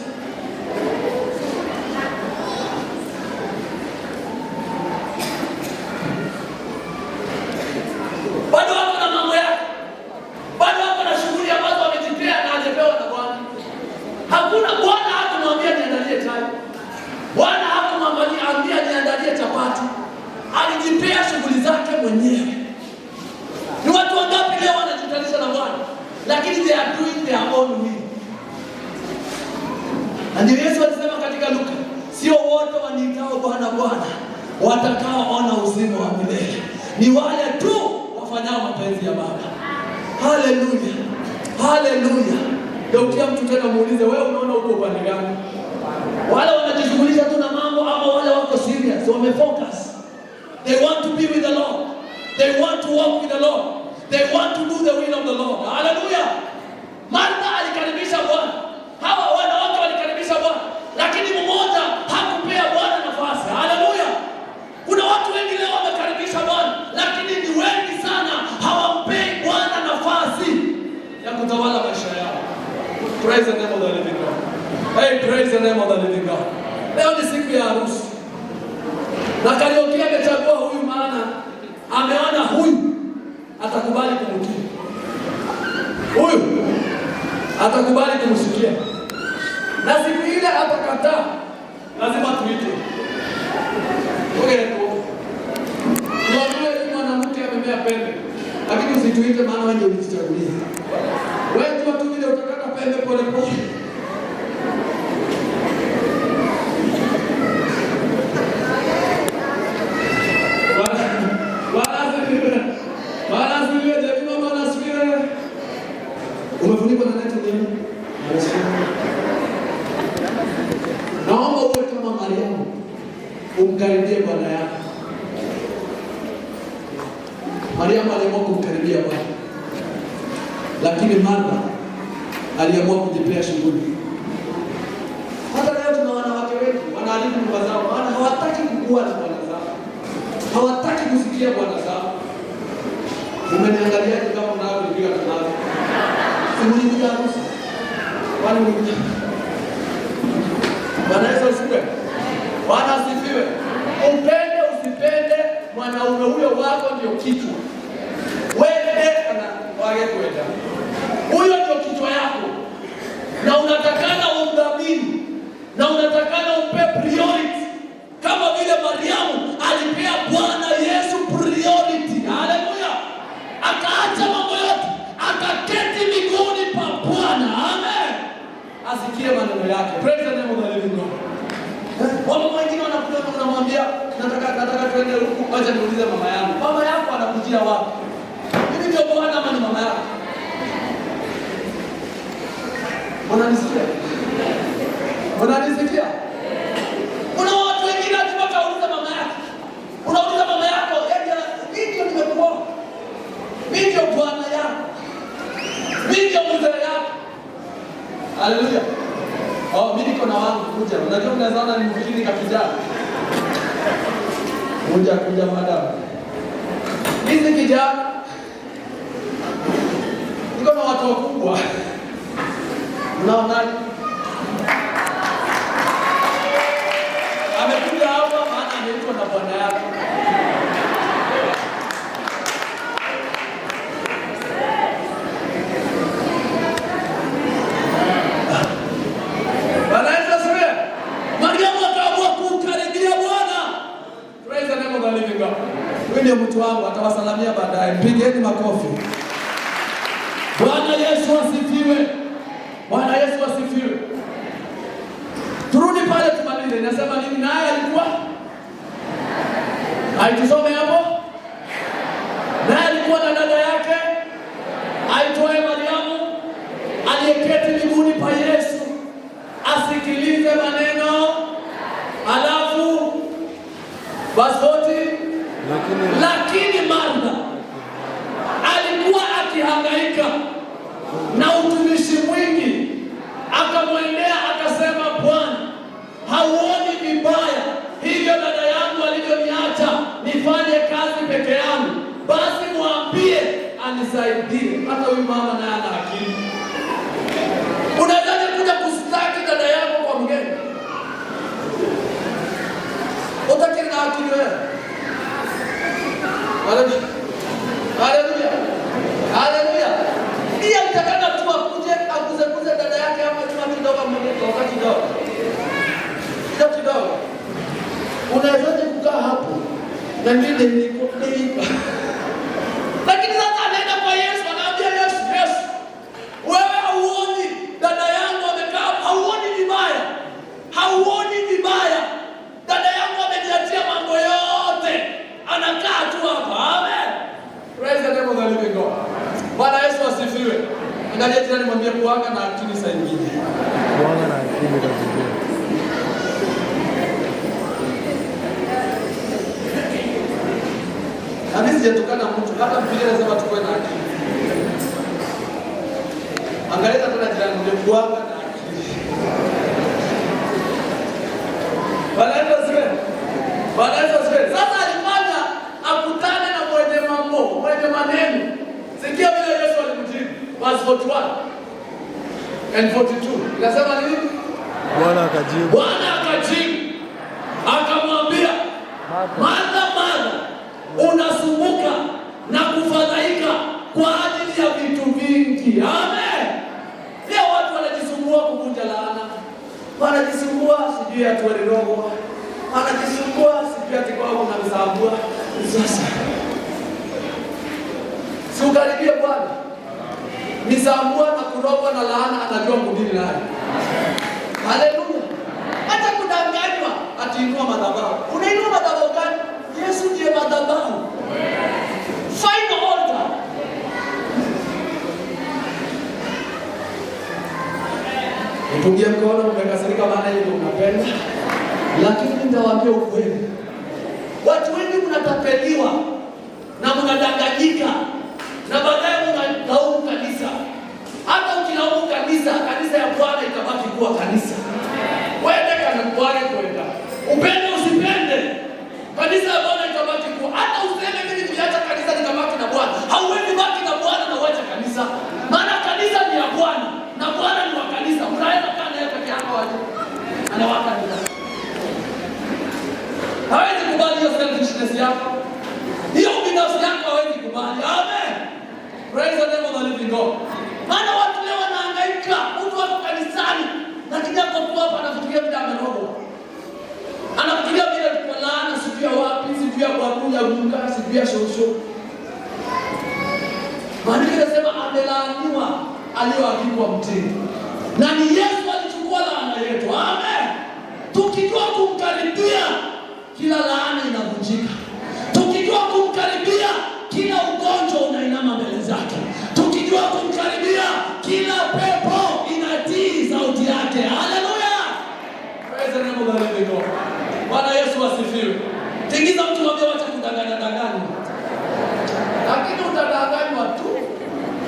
Bado wako na mambo yake. Bado wako na shughuli ambazo wamejipea na hajapewa na Bwana. Hakuna Bwana hakumwambia niandalie chai. Bwana hakumwambia niandalie chapati. Alijipea shughuli zake mwenyewe. Ni watu wangapi leo wanajitanisha na Bwana, lakini they are doing their own will. Ndio Yesu alisema katika Luka, sio wote waniitao Bwana Bwana watakaoona uzima wa milele, ni wale tu wafanyao mapenzi ya Baba. Haleluya. Haleluya. Geukia mtu tena muulize, wewe unaona uko upande gani? Wale wanajishughulisha tu na mambo, ama wale wako serious, wamefocus. They want to be with the Lord. They want to walk with the Lord. They want to do the will of the Lord. Hallelujah. Martha alikaribisha Bwana. Hawa wanawake walikaribisha Bwana. Lakini mmoja hakupea Bwana nafasi. Hallelujah. Kuna watu wengi leo wamekaribisha Bwana, lakini ni wengi sana hawampei Bwana nafasi ya kutawala maisha yao. Praise the name of the living God. Hey, praise the name of the living God. Leo ni siku ya harusi. Na Kariuki amechagua huyu maana ameona huyu atakubali kumtii. Huyu atakubali kumsikia. Na siku ile atakataa, lazima tuite. Okay. Ndio mwanamke amemea pembe. Lakini usituite maana wewe ndio ulijichagulia. Wewe tu vile utakata pembe pole pole. Umefunikwa na neti nini? Naomba uwe kama Mariamu, umkaribie Bwana yako. Mariamu aliamua kumkaribia Bwana, lakini Martha aliamua kujipea shughuli. Hata leo tuna wanawake wengi wanaharibu nyumba zao, maana hawataki kukua na bwana zao, hawataki kusikia bwana zao. Umeniangalia kama unavyopiga tunao. Simulikuja harusi. Wale mlikuja. Bwana Yesu asifiwe. Bwana asifiwe. Upende usipende, mwanaume huyo wako ndio kichwa. Wewe ana wage kwenda. Huyo ndio kichwa yako. Na unatakana umdhamini. Na unatakana umpe priority. Kama vile Mariamu alipea Bwana Yesu priority. Hallelujah. Akaacha mambo yote, akaketi miguuni pa Bwana. Amen. Asikie maneno yake. Praise the name of the living God. Wao wengine wanakuja wanamwambia nataka twende huku, acha niulize mama yangu. Mama yako anakujia wapi? Mimi ndio Bwana ama ni mama yako? Unanisikia? Unanisikia? Kuna watu wengine hata wauliza mama yako. Unauliza mama yako, "Mimi ndio nimekuoa. Mimi ndio Bwana yako. Mimi ndio mzee yako." Haleluya. Mimi niko na wangu kuja. Unajua mnazaona ni mfikiri kakijana. Kuja madam. Hizi kijana. Niko na watu wakubwa. Unaona? Amekuja hapa maana ameitwa na Bwana yake. Ndio mtu wangu atawasalamia baadaye. Mpigeni makofi. Bwana Yesu asifiwe. Bwana Yesu asifiwe. Turudi pale tumalize. Nasema nini naye alikuwa? Aitusome hapo. Naye alikuwa na dada yake aitwaye Mariamu, aliyeketi miguuni pa Yesu asikilize maneno. Alafu basoti. Lakini Martha alikuwa akihangaika na utumishi mwingi, akamwendea akasema, "Bwana, hauoni vibaya hivyo dada yangu alivyoniacha nifanye kazi peke yangu? Basi mwambie anisaidie." Hata huyu mama naye ana akili. Unaweza kuja kustaki dada yako kwa mgeni? Utakiri na akili wewe? Haleluya. Haleluya. Ndiye mtakana tu akuje akuze dada yake hapa kama kidogo mmoja wakati kidogo. Kidogo. Unaweza kukaa hapo na mimi niko. Lakini sasa anaenda kwa Yesu, anaambia Yesu, wewe hauoni dada yangu amekaa, hauoni vibaya? Hauoni vibaya? Dada yangu ameniachia mambo yote. Anakaa tu hapa. Amen. Praise the name of the living God. Bwana Yesu asifiwe. Angalia tena nimwambie kuanga na akili saa nyingine. Kuanga na akili kabisa. Na mimi sijatukana mtu, hata Biblia inasema tukue na akili. Angalia tena jirani ndio kuanga na akili. Bwana Yesu asifiwe. Sasa alifanya akutane na mwenye maneno. Sikia vile Yesu alimjibu. Verse 41 and 42. Inasema nini? Bwana akajibu akamwambia, Martha, unasumbuka na kufadhaika kwa ajili ya vitu vingi. Amen. Leo watu wanajisumbua kuvunja laana. Wanajisumbua sijui atuwe roho. Wanajisumbua sijui ati kwa kuna msambua. Sasa si ukaribie Bwana. Misambua na kurogwa na laana anajua kudili naye. Haleluya. Hata kudanganywa atiinua madhabahu. Unainua madhabahu gani? Yesu ndiye madhabahu. Final altar. Upungie mkono umekasirika maana hiyo unapenda. Lakini nitawaambia ukweli. Watu wengi mnatapeliwa na mnadanganyika na baadaye mnalaumu kanisa. Hata ukilaumu kanisa ya Bwana itabaki kuwa kanisa. Wewe kana Bwana kwenda. Upende usipende, kanisa ya Bwana itabaki kuwa. Hata useme mimi niacha kanisa nitabaki na Bwana. Hauwezi baki na Bwana na uache kanisa. Maana kanisa ni ya Bwana na Bwana ni wa kanisa. Unaweza kana yeye peke yako aje. Anawaka kanisa. Hawezi kubali hiyo selfishness yako. Hiyo binafsi yako hawezi kubali. Amen. Praise the name of the living God. Maana watu leo wanahangaika, mtu wako kanisani, lakini hapo tu hapa anafikiria vile ameroho. Anafikiria vile kwa laana sijui wapi, sijui kwa kuja bunga, sijui shosho. Maana inasema amelaaniwa aliyoagikwa mtini. Na ni Yesu alichukua laana yetu. Amen. Tukijua kumkaribia, kila laana inavunjika. Tukijua kumkaribia, kila ugonjwa unainama mbele zake. Tukijua kumkaribia, kila pepo inatii sauti yake. Haleluya. Praise the name of the living God. Bwana Yesu asifiwe. Tingiza mtu mwambie wacha kudanganya. Lakini utadanganywa tu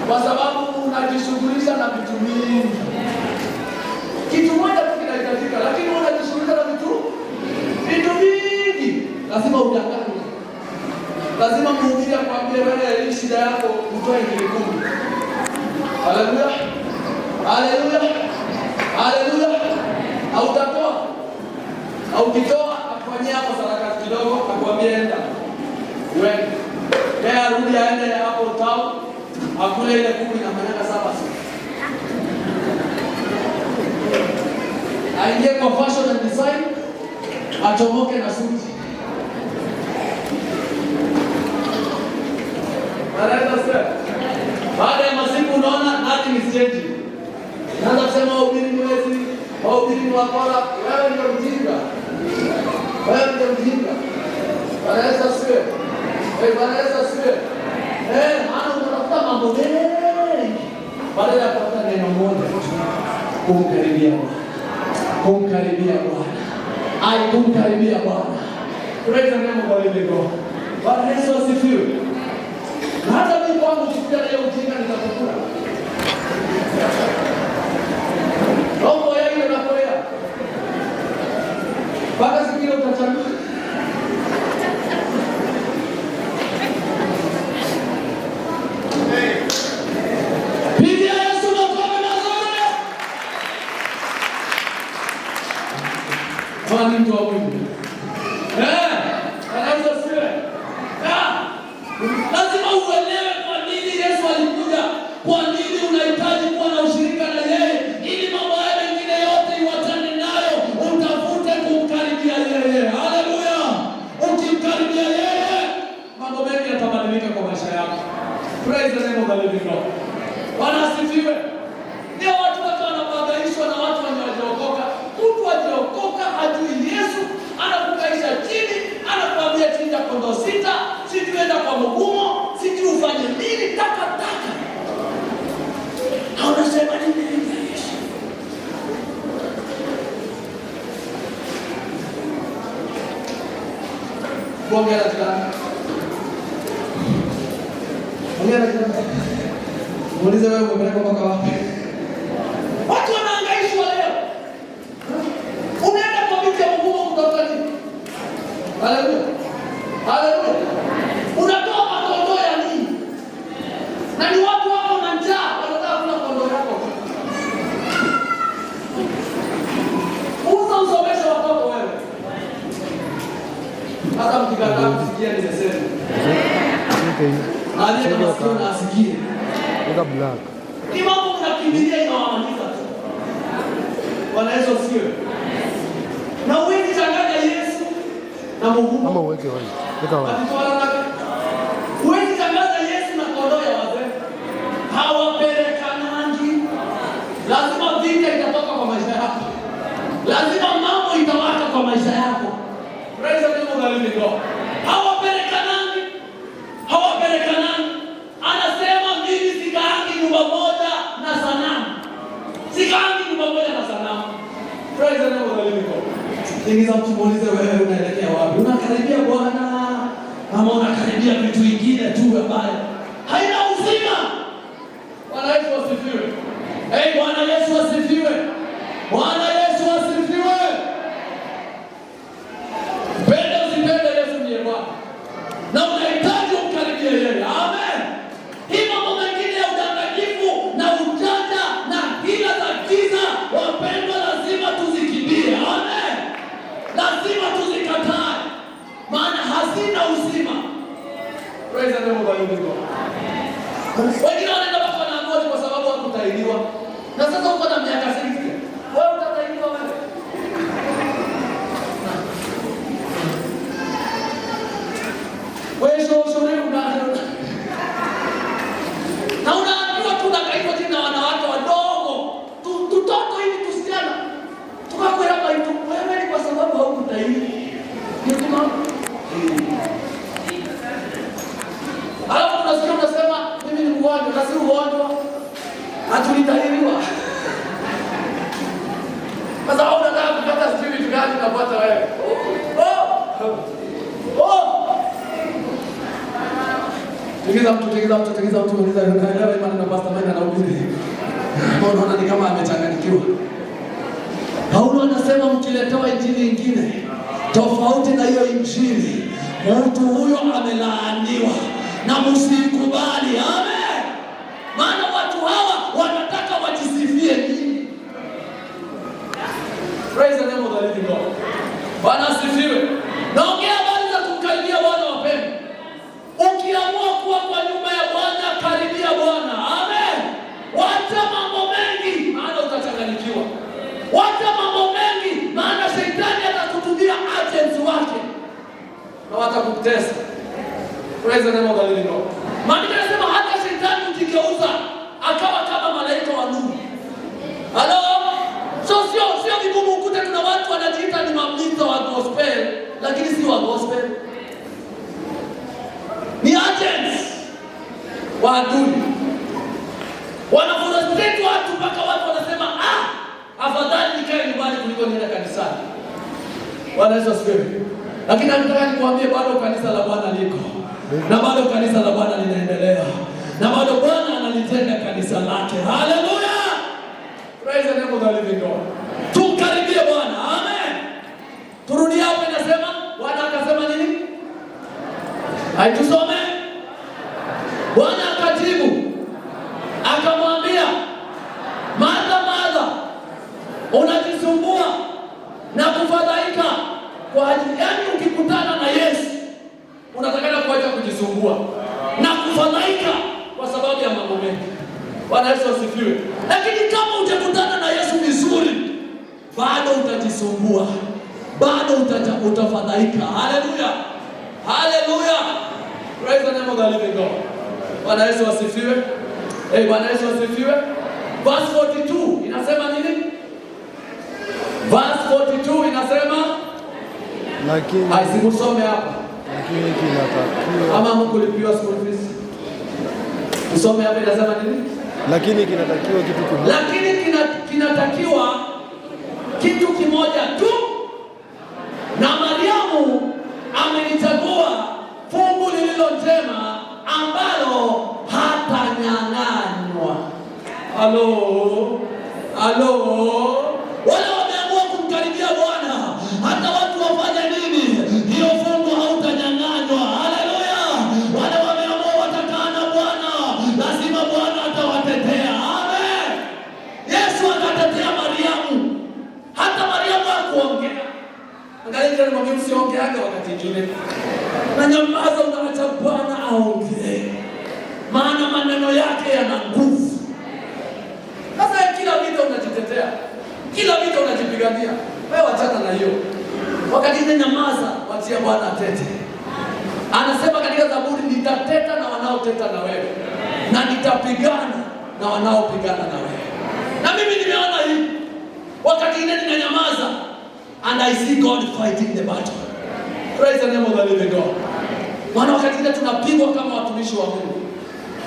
kwa sababu unajishughulisha na vitu vingi. Kitu moja tu kinahitajika, lakini unajishughulisha na vitu vingi. Lazima udanganye. Lazima mhubiri akwambie wewe hii shida yako utoe ngiri 10. Haleluya. Hautatoa. Haukitoa akufanyia hapo sadaka kidogo akwambie enda. Wewe. Yeye arudi aende hapo town akule ile 10 na manyanga 7. Aingie kwa fashion and design achomoke na suti. Baada ya masiku unaona nothing is changing. Naanza kusema wahubiri mwezi, wahubiri wakora, wewe ndio mjinga. Bwana Yesu asifiwe. Maana unatafuta mambo mengi badala ya kupata neno moja kumkaribia Bwana. Praise the name of the living God. Bwana Yesu asifiwe. Hata mimi kwangu kufikia leo ujinga nitakukula. Roho ya ile nakoea. Baka sikio utachagua. Pigia Yesu makofi mazuri. Kwani mtu wa Mungu. Lazima uelewe kwa nini Yesu alikuja. Kwa nini unahitaji kuwa na ushirika na yeye, ili mambo haya mengine yote iwatane nayo, utafute kumkaribia yeye. Haleluya. Ukimkaribia yeye, mambo mengi yatabadilika kwa maisha yako. Praise the name of the living God. Bwana asifiwe. Ndio watu wote wanabadilishwa na watu wanaokoka. Mtu ajaokoka hajui Yesu, anakukaisha chini, anakuambia chinja kondoo 6, sijui enda kwa mgumo, sijui ufanye nini, taka. Haunasema nini Yesu? Bongera jirani. Muulize wewe umepeleka mpaka wapi? Watu wanahangaishwa leo. Unaenda kwa miti ya mvumo kutafuta nini? Haleluya. Haleluya. Unatoa makondoo ya nini? Na ni watu wako na njaa wanataka kula kondoo yako. Usomeshe watoto wewe. Hata mkikataa kusikia nimesema. Aliye na masikio na asikie. Black. Ni mambo mnakimbilia inawamaliza tu. Bwana Yesu asifiwe. Na uwezi changanya Yesu na Mungu. Mama uweke wapi? Weka wapi? Uwezi changanya Yesu na kondoo ya wazee. Hawapelekanangi. Lazima vita itatoka kwa maisha yako. Lazima mambo itawaka kwa maisha yako. Praise the name of the living God. Hawapelekanangi. Hawapelekanangi. Anasema mimi sikaangi nyumba moja na sanamu. Sikaangi nyumba moja na sanamu. Praise the name of the living God. Ingiza mtu muulize wewe unaelekea wapi? Unakaribia Bwana ama unakaribia vitu vingine tu ambayo haina uzima? Bwana Yesu asifiwe. Bwana Yesu asifiwe. Bwana Yesu asifiwe. Penda usipende Yesu ndiye Bwana. Na unahitaji umkaribie yeye. Amen. Hii mambo mengine ya udanganyifu na ujanja na hila za giza, wapendwa, lazima tuzikimbie. Amen. Lazima tuzikatae, maana hazina uzima. Praise the name of the living God. Wengine wanaenda mpaka wanaamua kwa sababu hakutahiriwa. Na sasa uko na miaka 60. Wewe utatahiriwa wewe? Wewe sio na unaambiwa tunakaitwa jina wanawake wadogo. Tutoto hivi tusichana. Tukakwenda hapa hivi. Wewe ni kwa sababu haukutahiri. Ndio kama alafu tunasikia unasema mimi ni mgonjwa, na si ugonjwa. Hatulitahiriwa. Sasa wewe unataka kupata sijui vitu gani unapata wewe. Tegeza mtu uliza leo imani na pastor Mike anahubiri. Unaona ni kama amechanganyikiwa. Paulo anasema mkiletewa injili nyingine tofauti na hiyo injili, mtu huyo amelaaniwa na msikubali. Amen. Maana watu hawa wanataka wajisifie nini? Praise the name of the living God. Bwana asifiwe. Naongea habari za kumkaribia Bwana wapendwa. Ukiamua kuwa kwa nyumba ya Bwana, karibia Bwana. Amen. Wacha mambo mengi, maana utachanganyikiwa. Wacha mambo mengi, maana shetani atakutumia agents wake na watakutesa. Praise the name of the living God. Maana anasema hata shetani ukigeuza akawa kama malaika wa nuru. Halo? Sio vigumu ukute kuna watu wanajiita ni mamlika wa gospel, lakini si wa gospel. Ni agents wa adui. Wanafrustrate watu mpaka watu wanasema afadhali nikae nyumbani kuliko niende kanisani. Bwana Yesu asifiwe. Lakini nataka nikwambie bado kanisa la Bwana liko. Na bado kanisa la Bwana linaendelea. Na bado Bwana analitenda kanisa lake. Haleluya. Praise the name of the living God. Tumkaribie Bwana. Amen. Turudi hapo inasema Bwana akasema nini? Haitusome. Bwana akajibu akamwambia, Martha, unajisumbua na kufadhaika kwa ajili, yani ukikutana na Yesu unatakana kuacha kujisumbua na kufadhaika kwa sababu ya mambo mengi. Bwana Yesu asifiwe. Lakini kama utakutana na Yesu vizuri, bado utajisumbua, bado utafadhaika. Haleluya. Haleluya. Praise the name of the living God. Bwana Yesu asifiwe. Bwana Yesu asifiwe. Verse 42 inasema nini? Verse 42 inasema lakini sikusome hapa. Lakini kinatakiwa ama mkulipiwa school fees. Usome hapa inasema nini? Lakini kinatakiwa kitu kimoja. Lakini kinatakiwa kitu kimoja tu. Na Mariamu amenichagua fungu lililo njema ambalo Halo. Wale wameamua kumkaribia Bwana, hata watu wafanye nini, hiyo fungu hautanyang'anywa. Haleluya. Wale wameamua watakaa na Bwana, lazima Bwana atawatetea. Amen. Yesu akatetea Mariamu. Hata Mariamu hakuongea. Angalia mwambie usiongeage wakati mwingine. Na nyamaza, unaacha Bwana aongee. Maana maneno yake yana nguvu. Sasa kila vita unajitetea, kila vita unajipigania. Wewe achana na hiyo. Wakati ile nyamaza, wachia Bwana atete. Anasema katika Zaburi, nitateta na wanaoteta na wewe, na nitapigana na wanaopigana na wewe. Na mimi nimeona hii. Wakati ile ninanyamaza, and I see God fighting the battle. Praise the name of the living God. Maana wakati ile tunapigwa kama watumishi wa Mungu,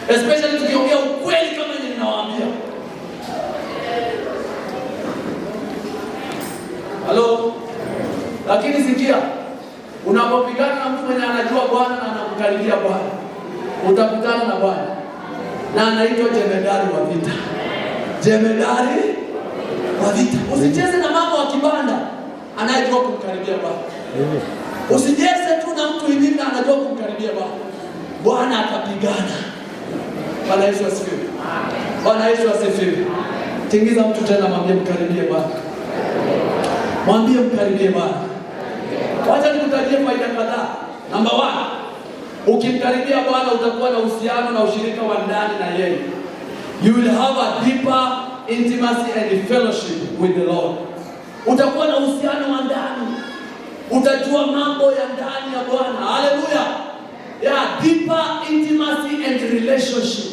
especially tukiongea ukweli kama yenye ninawaambia. Halo. Lakini sikia, unapopigana na mtu mwenye anajua Bwana na anamkaribia Bwana, utakutana na Bwana na anaitwa jemedari wa vita. Jemedari wa vita. Usicheze na mambo ya kibanda, anayejua kumkaribia Bwana. Usicheze tu na mtu hivi na anajua kumkaribia Bwana. Bwana atapigana. Bwana Yesu asifiwe. Bwana Yesu asifiwe. Tingiza mtu tena, mwambie mkaribie Bwana. Mwambie mkaribie Bwana. Wacha nikutajie faida kadhaa. Namba 1, ukimkaribia Bwana utakuwa na uhusiano na ushirika wa ndani na yeye. You will have a deeper intimacy and fellowship with the Lord. Utakuwa na uhusiano wa ndani. Utajua mambo ya ndani ya Bwana. Haleluya. Yeah, deeper intimacy and relationship.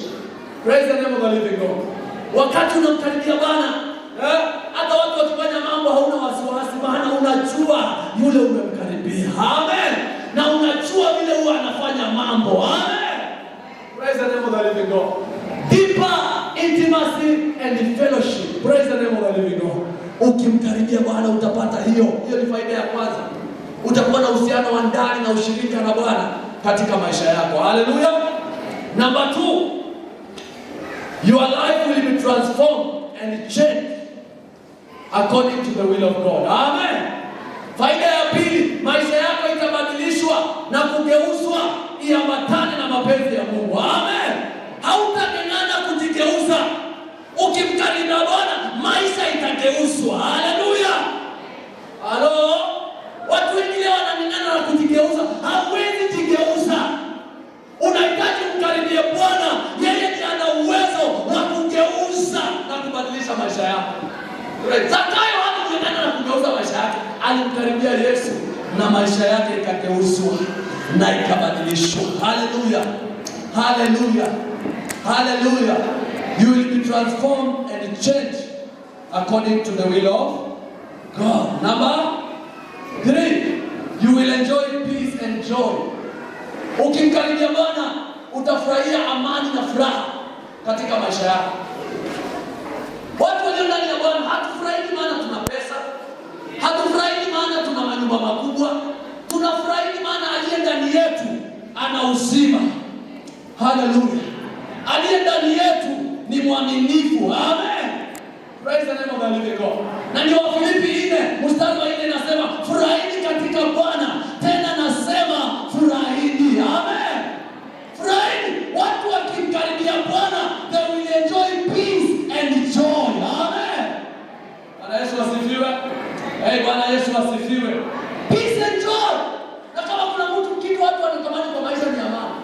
Praise the name of the living God. Wakati unamkaribia Bwana, hata watu wakifanya mambo hauna wasiwasi, maana unajua yule umemkaribia. Amen. Na unajua vile huwa anafanya mambo. Amen. Praise the name of the living God. Deeper intimacy and fellowship. Praise the name of the living God. Ukimkaribia Bwana utapata hiyo. Hiyo ni faida ya kwanza. Utakuwa na uhusiano wa ndani na ushirika na Bwana katika maisha yako. Haleluya. Number 2, your life will be transformed and changed according to the will of God. Amen. Faida ya pili, maisha yako itabadilishwa na kugeuzwa iambatane na mapenzi ya Mungu. Amen. Hautang'ang'ana kujigeuza. Ukimkaribia Bwana, maisha itageuzwa. Haleluya. Halo. Watu wengine wanang'ang'ana na kujigeuza. Hawezi jigeuza. Unahitaji kumkaribia Bwana, yeye ndiye ana uwezo wa kugeuza na kubadilisha maisha yako. Zakayo hakung'ang'ana na kugeuza maisha yake, alimkaribia Yesu na maisha yake ikageuzwa na ikabadilishwa. Haleluya. Haleluya. Haleluya. You will be transformed and changed according to the will of God. Number 3, you will enjoy peace and joy. Ukimkaribia Bwana utafurahia amani na furaha katika maisha yako. Watu walio ndani ya Bwana hatufurahi maana tuna pesa, hatufurahi maana tuna manyumba makubwa, tunafurahi maana aliye ndani yetu ana uzima. Haleluya. Aliye ndani yetu ni mwaminifu. Amen. Praise the name of the living God. Na ni Wafilipi 4 mstari wa 4 nasema, furahini katika Bwana, tena nasema furahini. Amen. Furahini. Watu wakimkaribia Bwana, they will enjoy peace and joy. Amen. Bwana Yesu asifiwe. Bwana Yesu asifiwe. Peace and joy. Na kama kuna kitu watu wanatamani kwa maisha ni amani.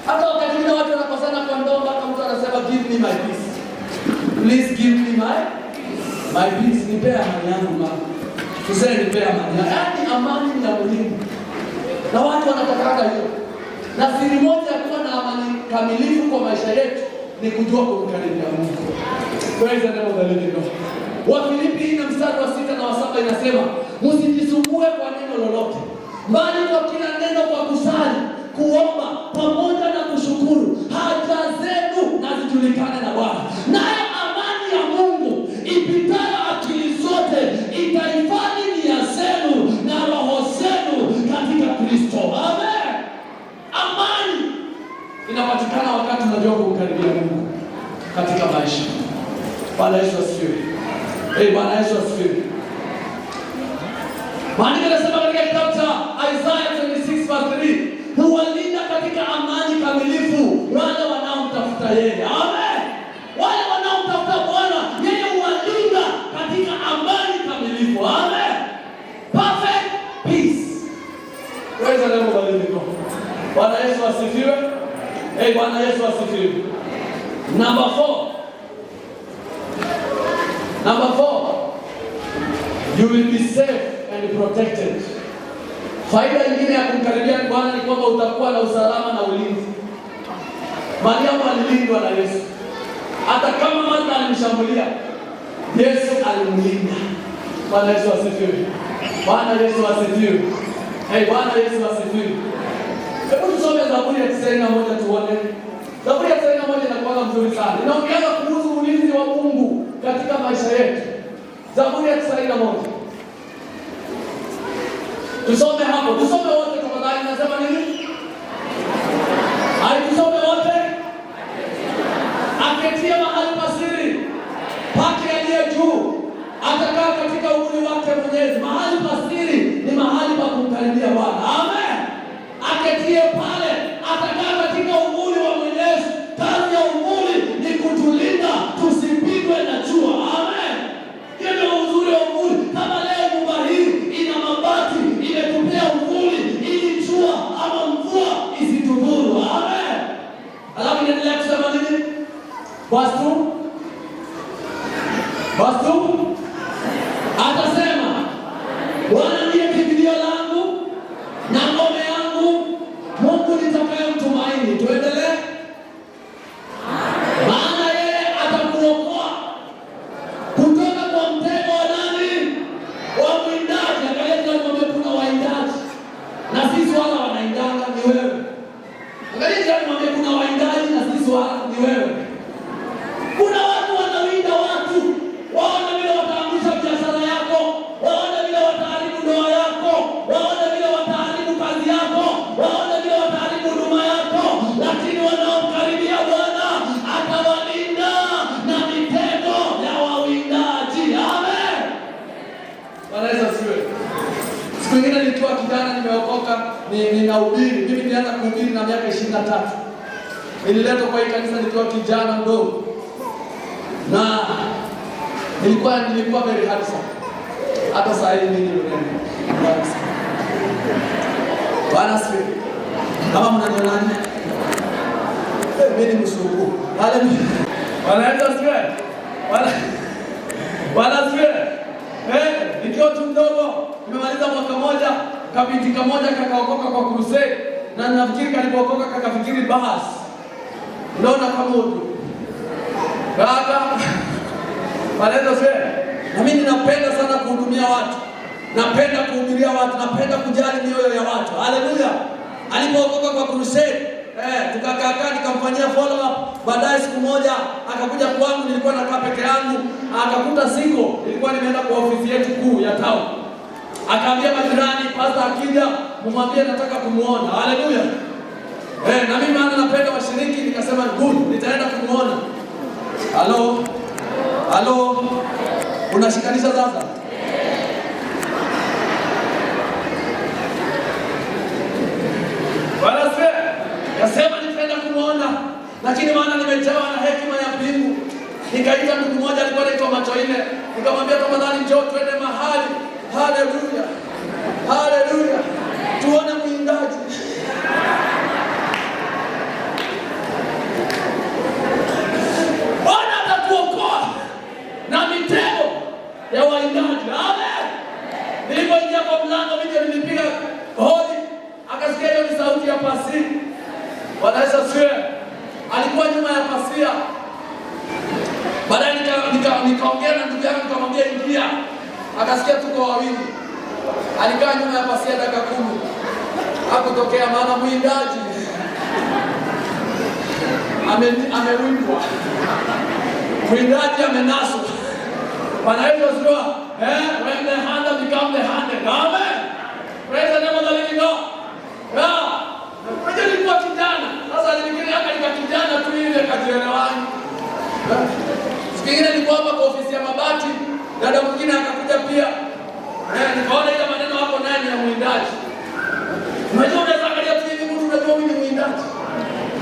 Hata wakati mwingine watu wanakosana kwa ndoa, mpaka mtu anasema give me my peace. Please give me my peace. Nipea amani yangu mama. Tuseme nipea amani yangu. Yaani amani ni ya muhimu. Na watu wanataka hiyo. Na siri moja ya kuwa na amani kamilifu kwa maisha yetu ni kujua kumkaribia Mungu. Praise the name of the living God. Wafilipi 4 mstari wa 6 na wa 7 inasema, msijisumbue kwa neno lolote, bali kwa kila neno kwa kusali, kuomba pamoja na kushukuru, haja zenu na zijulikane na Bwana. Naye amani ya Mungu ipitayo akili zote itaifanya nia zenu na roho zenu katika Kristo. Amen. Amani inapatikana wakati unajua kumkaribia Mungu. katika maisha. Bwana Yesu asifiwe. Bwana Yesu asifiwe. Maandiko yanasema katika kitabu cha Isaiah 26:3, huwalinda katika amani kamilifu wale wanaomtafuta yeye. Amen. Wale wanaomtafuta Bwana, yeye huwalinda katika amani kamilifu. Amen. Perfect peace. Weza leo badiliko. Bwana Yesu asifiwe. Bwana Yesu asifiwe. Number 4, you will be safe and protected. Faida nyingine ya kumkaribia Bwana ni kwamba utakuwa na usalama na ulinzi. Mariamu alilindwa na Yesu. Hata kama Martha alimshambulia, Yesu alimlinda. Bwana Yesu asifiwe. Bwana Yesu asifiwe. Bwana Yesu asifiwe. Hebu tusome Zaburi ya 91 tuone. Zaburi ya 91 inakuwa mzuri sana. Inaongea kuhusu ulinzi wa Mungu katika maisha yetu. Zaburi ya 91. Tusome hapo. Tusome wote tafadhali. Nasema nini? Tusome wote. Aketia mahali pasiri pake aliye juu, atakaa katika uvuli wake Mwenyezi. Mahali pasiri ni mahali pa kumkaribia Bwana. Amen. Aketie pale, atakaa katika uvuli wa Mwenyezi. Kazi ya uvuli ni kutulinda tusipigwe na jua. Amen. Hiyo ndio uzuri wa uvuli. Kama leo nyumba hii ina mabati, imetupea uvuli ili jua ama mvua isitudhuru. Amen. Alafu niendelea kusema nini? Bastu atasema, Bwana ndiye kimbilio langu na ngome yangu, Mungu nitakayemtumaini. Tuendelee. Maana yeye atakuokoa kutoka kwa mtego wa nani? Wa mwindaji. Angalia tunamwambia kuna waindaji, na sisi wala wanaindanga ni wewe. Angalia tunamwambia kuna waindaji, na sisi wala ni wewe. Kuna watu wanawinda watu, waone vile wataangusha biashara yako, waone vile wataharibu ndoa yako, waone vile wataharibu kazi yako, waone vile wataharibu huduma yako, lakini wanaomkaribia Bwana atawalinda na mitego ya wawindaji. Amen. Bwana Yesu asifiwe. Siku nyingine nikiwa kijana nimeokoka, ninahubiri. Mimi nilianza kuhubiri na miaka 23. Nililetwa kwa hii kanisa nikiwa kijana mdogo. Na nilikuwa very handsome. Hata saa hii mimi ni Bwana asifiwe. Kama mnanionani, mimi ni msungu. Haleluya. Bwana asifiwe. Bwana asifiwe. Nikiwa tu mdogo, nimemaliza mwaka moja, kabinti kamoja kakaokoka kwa crusade, na nafikiri kalipookoka kakafikiri basi. Unaona kama huko kaka, Bwana asifiwe. Na mimi ninapenda sana kuhudumia watu. Napenda kuhubiria watu, napenda kujali mioyo ya watu. Haleluya. Alipookoka kwa crusade, tukakaa nikamfanyia follow up. Baadaye siku moja akakuja kwangu, nilikuwa nakaa peke yangu, akakuta siko, nilikuwa nimeenda kwa ofisi yetu kuu ya town. Akaambia majirani, pastor akija mumwambie nataka kumuona. Haleluya. Na mimi maana napenda washiriki, nikasema good, nitaenda kumuona. Halo. Unashikanisha sasa? Bwana asifiwe. Nasema nitaenda kumuona, lakini maana nimejawa na hekima ya mbingu. Nikaita ndugu mmoja alikuwa anaitwa Machoine, nikamwambia tafadhali njoo twende mahali. Haleluya. Haleluya. Tuone mwindaji. Bwana atatuokoa na mitego ya waindaji. Amen. Nilipoingia kwa mlango mimi nilipiga hodi, akasikia hiyo ni sauti ya pasi. Bwana Yesu asifiwe. Alikuwa nyuma ya pasia. Baadaye nikaongea na ndugu yangu nikamwambia ingia. Akasikia tuko wawili. Alikaa nyuma ya pasia dakika 10. Hakutokea maana mwindaji amewindwa. Mwindaji amenaswa. Bwana Yesu asifiwe. When the hand become the handed. Amen. Praise the name of the living God. Nilikuwa kijana. Sasa nilifikiri hapa ni kijana tu hivi akajielewani. Dada mwingine akakuja pia. Nikaona ile maneno hapo nani ya mwindaji. Unajua unaweza angalia tu hivi mtu unajua mimi ni mwindaji.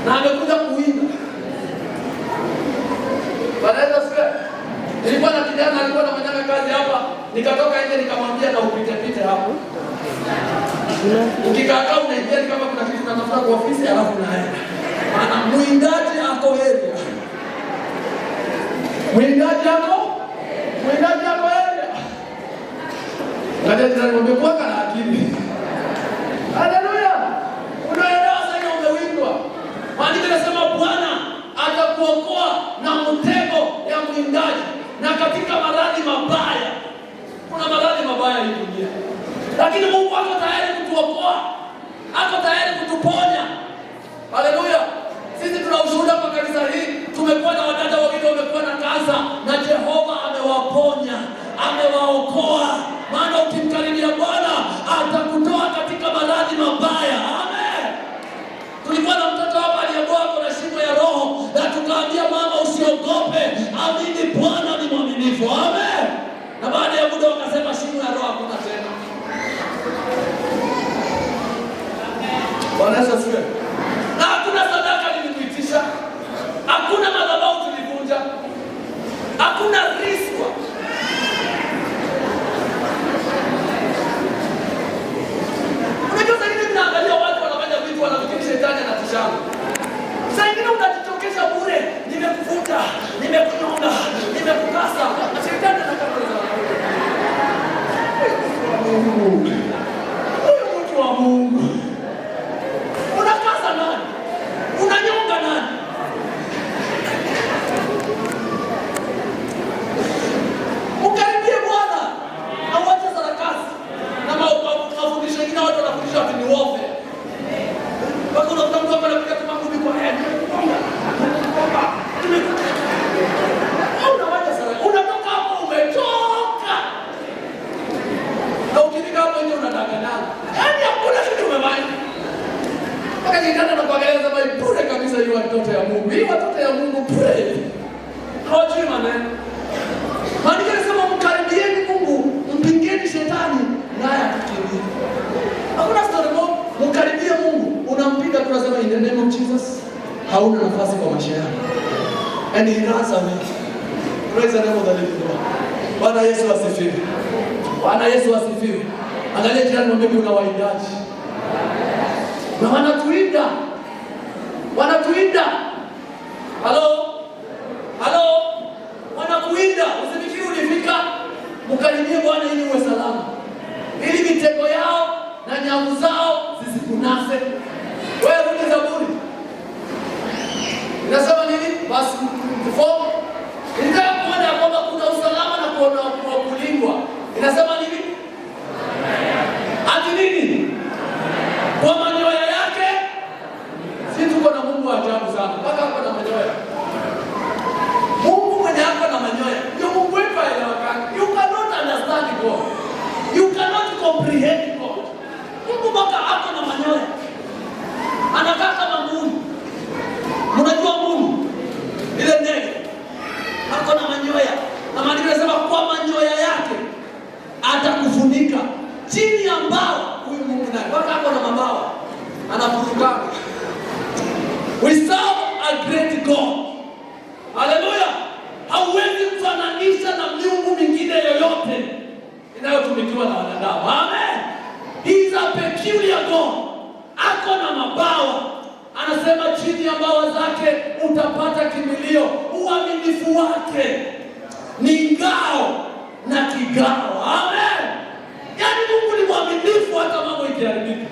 Na amekuja kuwinda. Baada sasa nilikuwa na kijana alikuwa anafanya kazi hapa, nikatoka nje nikamwambia na upite hapo. Ukikaa unaingia kama kuna kitu unatafuta kwa ofisi alafu unaenda. Maana mwindaji ako area. Mwindaji ako area. Ngaja tunamwambia kwa kana akili. Haleluya. Unaelewa sasa umewindwa. Maandiko yanasema Bwana atakuokoa na mtego ya mwindaji na katika maradhi mabaya. Kuna maradhi mabaya hii dunia. Lakini Mungu ako tayari kutuokoa. Ako tayari kutuponya. Haleluya. Sisi tuna ushuhuda kwa kanisa hii. Tumekuwa na wadada wawili wamekuwa na kansa na Jehova amewaponya, amewaokoa. Maana ukimkaribia Bwana atakutoa katika maradhi mabaya. Amen. Tulikuwa na mtoto hapa aliyekuwa na shimo ya roho na tukaambia mama usiogope, amini Bwana ni mwaminifu. Amen. Na baada ya muda wakasema shimo ya roho hakuna tena. Bwana Yesu asifiwe. Na hakuna sadaka nilikuitisha. Hakuna madhabahu tulivunja. Hakuna riskwa. Unajua sasa hivi tunaangalia watu wanafanya vitu wanafikiri shetani anatishana. Sasa hivi unajitokeza bure, nimekuvuta, nimekunyonga, nimekukasa. Na shetani anataka Mungu. Huyu mtu wa Mungu. Unakasa nani? Unanyonga nani? Ukaribie Bwana. Awache sarakasi. Na mafundisho mengine watu wanafundisha ati ni wofe. Wako na mtu hapa anapiga tu makundi kwa head. Unawacha sarakasi. Unatoka hapo umetoka. Na ukifika hapo nje unadanganya. Yaani hakuna kitu umemaliza. Wakati ndio nakuangalia kama bure kabisa hiyo watoto ya Mungu. Hii watoto ya Mungu pray. Hawajui maneno. Maandiko yanasema mkaribieni Mungu, mpingeni shetani naye atakimbia. Hakuna story moja, mkaribie Mungu, unampiga tunasema in the name of Jesus. Hauna nafasi kwa maisha yako. And he runs away. Praise the name of the living God. Bwana Yesu asifiwe. Bwana Yesu asifiwe. Angalia jirani mwambie kuna waindaji. Na wanatuinda. Wanatuinda. Halo? Wanakuinda. Usifikiri ulifika. Mkaribie Bwana ili uwe salama. Ili mitego yao na nyavu zao zisikunase. Wewe rudi Zaburi. Inasema nini? Basi mfumo. Nitaka kuona kwamba kuna usalama na kuona kulindwa. Inasema nini? Ati nini? Kwa manyoya yake si tuko na Mungu wa ajabu sana. Mpaka hapo na manyoya. Mungu mwenye hapa na manyoya. Ndio Mungu wetu haelewekani. You cannot understand God. You cannot comprehend God. Mungu mpaka hapo na manyoya. Anakaa kama Mungu. Mnajua Mungu? Ile ndege. Hako na manyoya. Na maandiko yanasema kwa manyoya yake atakufunika. Chini ya mbawa huyu Mungu naye. Mpaka hapo na mabawa. Anafuruka. We serve a great God. Haleluya. Hauwezi kufananisha na miungu mingine yoyote inayotumikiwa na wanadamu. Amen. He is a peculiar God. Ako na mabawa. Anasema chini ya mbawa zake utapata kimbilio. Uaminifu wake ni ngao na kigao. Amen. Yaani Mungu ni mwaminifu hata mambo ikiharibika.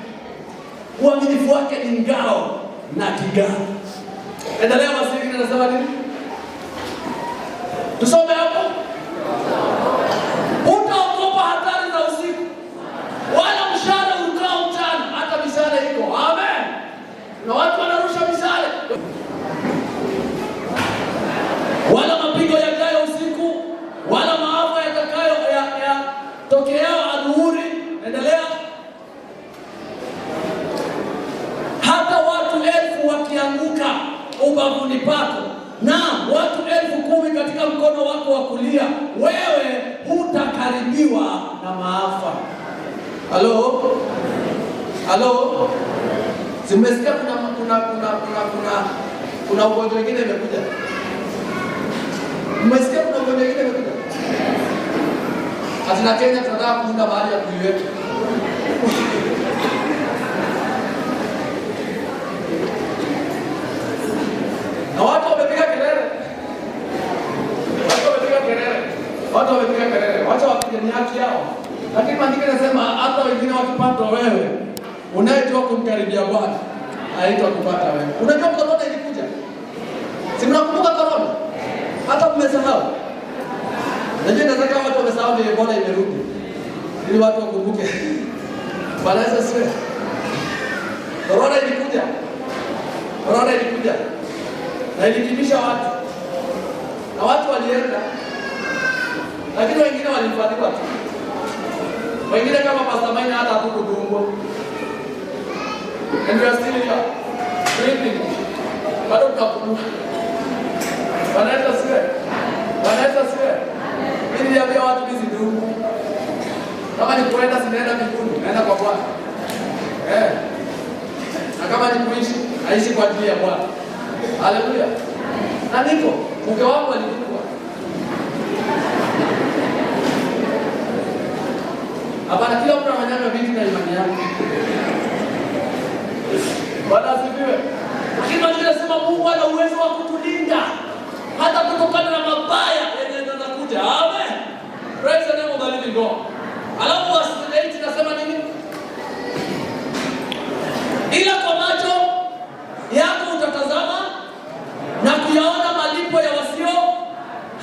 Uaminifu wake ni ngao na kigao. Endelea basi, anasema nini? Tusome hapo. Utaogopa hatari za usiku, wala mshale urukao mchana. Hata mishale iko. Amen. Na watu wanarusha mishale. Wala mapigo yajayo usiku, wala maafa yatakayo tokeao adhuhuri. Endelea. Hata watu 1000 wakianguka ubavuni pako, na watu 10,000 katika mkono wako wa kulia, wewe hutakaribiwa na maafa. Halo? Halo? Simesikia kuna ugonjwa mwingine umekuja. Mmesikia kuna ugonjwa mwingine umekuja? Hata Kenya tunataka kuunda mahali ya kuiweka. Na watu wamepiga kelele. Watu wamepiga kelele. Wacha wapiganie haki yao. Lakini maandiko yanasema hata wengine wakipatwa, wewe unayetoka kumkaribia Bwana haitwa kupata wewe. Unajua korona ilikuja. Si mnakumbuka korona? Hata mmesahau. Najua nataka watu wamesahau ni Ebola imerudi. Ili watu wakumbuke. Bwana Yesu asifiwe. Korona ilikuja. Korona ilikuja. Na ilikimbisha watu. Na watu walienda. Lakini wengine walifanikiwa tu. Wengine kama Pastor Maina hata hatukudungwa. And we are still here. Breathing. Bado tunakumbuka. Bwana Yesu asifiwe. Bwana Yesu asifiwe. Mimi niliambia watu hizi ndugu. Kama ni kuenda sinaenda mbinguni, naenda kwa Bwana. Na kama ni kuishi, naishi kwa ajili ya Bwana. Haleluya. Na niko mke wangu alikuwa. Hapana, kila mtu ananyanga vitu na imani yake. Bwana asifiwe. Lakini tunasema Mungu ana uwezo wa kutulinda hata kutokana na mabaya yenye yanakuja. Amen. Praise the name of the living God. Alafu verse 8 nasema nini? Ila kwa macho yako utatazama na kuyaona malipo ya wasio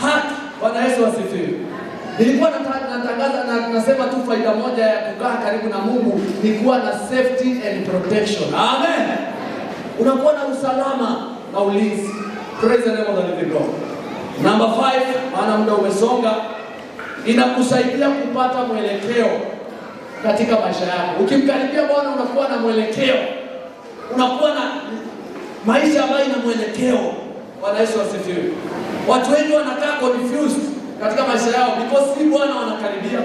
haki. Bwana Yesu asifiwe. Nilikuwa natangaza na nasema tu faida moja ya kukaa karibu na Mungu ni kuwa na safety and protection. Amen. Unakuwa na usalama na ulinzi. Praise the name of the living God. Number 5, maana muda umesonga, inakusaidia kupata mwelekeo katika maisha yako. Ukimkaribia Bwana unakuwa na mwelekeo. Unakuwa na maisha ambayo ina mwelekeo. Bwana Yesu asifiwe. Watu wengi wanakaa confused katika maisha yao because si Bwana wanakaribia.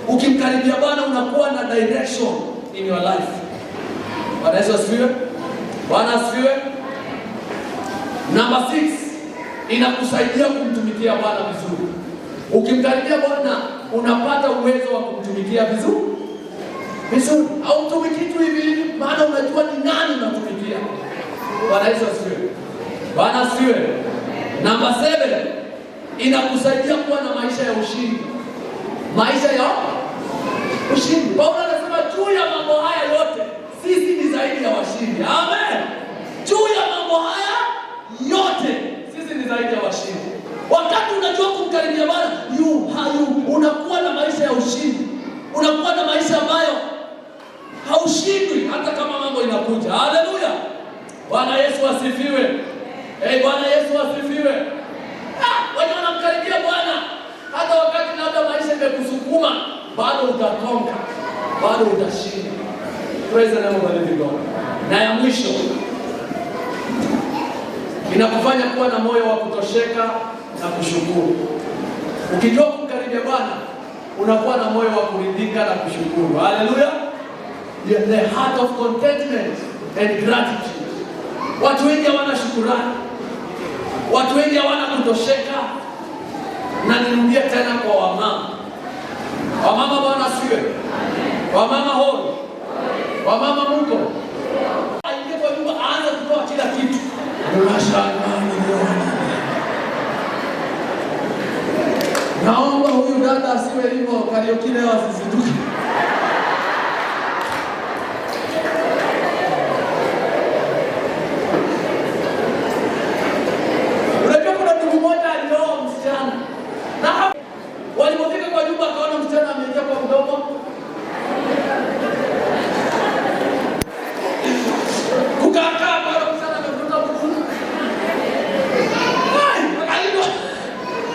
Ukimkaribia Bwana unakuwa na direction in your life. Bwana Yesu asifiwe. Bwana asifiwe. Number 6, inakusaidia kumtumikia Bwana vizuri. Ukimkaribia Bwana unapata uwezo wa kumtumikia vizuri. Au tumiki tu hivi maana unajua ni nani unatumikia. Bwana Yesu asifiwe. Bwana asifiwe. Number 7, inakusaidia kuwa na maisha ya ushindi. Maisha ya ushindi. Paulo anasema juu ya mambo haya yote sisi ni zaidi ya washindi. Amen. Juu ya mambo haya yote sisi ni zaidi ya washindi. Wakati unajua kumkaribia Bwana, unakuwa na maisha ya ushindi. Unakuwa na maisha ambayo haushindwi hata kama mambo inakuja. Haleluya. Bwana Yesu asifiwe. Bwana Yesu asifiwe. Wewe unamkaribia Bwana hata wakati labda maisha yamekusukuma, bado utakonka, bado utashinda. Praise the name of the living God. Na ya mwisho, inakufanya kuwa na moyo wa kutosheka na kushukuru. Ukijua kumkaribia Bwana, unakuwa na moyo wa kuridhika na kushukuru. Haleluya. The heart of contentment and gratitude. Watu wengi hawana shukrani. Watu wengi hawana kutosheka. Na nirudia tena kwa wamama. Wamama Bwana asifiwe. Wamama hoi. Wamama mko. Aingie kwa nyumba aanze kutoa kila kitu. Naomba huyu dada asiwe hivyo, karaoke leo asiziduke. Unajua kuna ndugu mmoja alioa msichana. Na walipofika kwa nyumba akaona msichana ameingia kwa mdomo. Kukaa bado msichana amevuta mkono.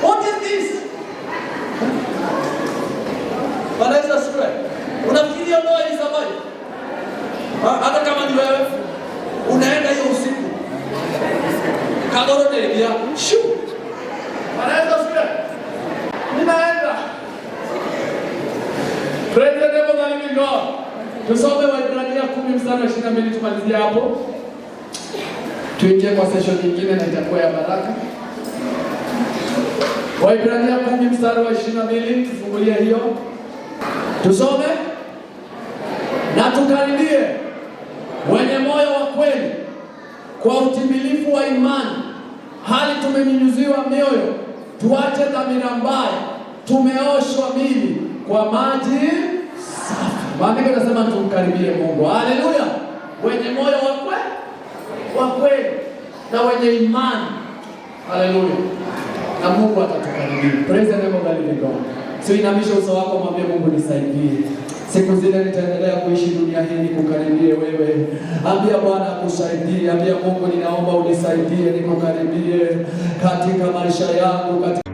What is this? Bwana Yesu asifiwe. Angalia, shu. Anaenda shule. Ninaenda. Praise the name of the living God. Tusome Waebrania 10:22 tumalizie hapo. Tuingie kwa session nyingine na itakuwa ya baraka. Waebrania 10:22 tufungulie hiyo. Tusome na tukaribie wenye moyo wa kweli kwa utimilifu wa imani, hali tumenyunyuziwa mioyo, tuache dhamira mbaya, tumeoshwa mili kwa maji safi. Maandiko yanasema tumkaribie Mungu. Haleluya! Wenye moyo wa kweli na wenye imani. Haleluya! Na Mungu atatukaribia. Praise the name of the living God. So inamisha uso wako, mwambie Mungu nisaidie. Siku zile nitaendelea kuishi dunia hii nikukaribie wewe. Ambia Bwana akusaidie. Ambia Mungu ninaomba unisaidie nikukaribie katika maisha yangu katika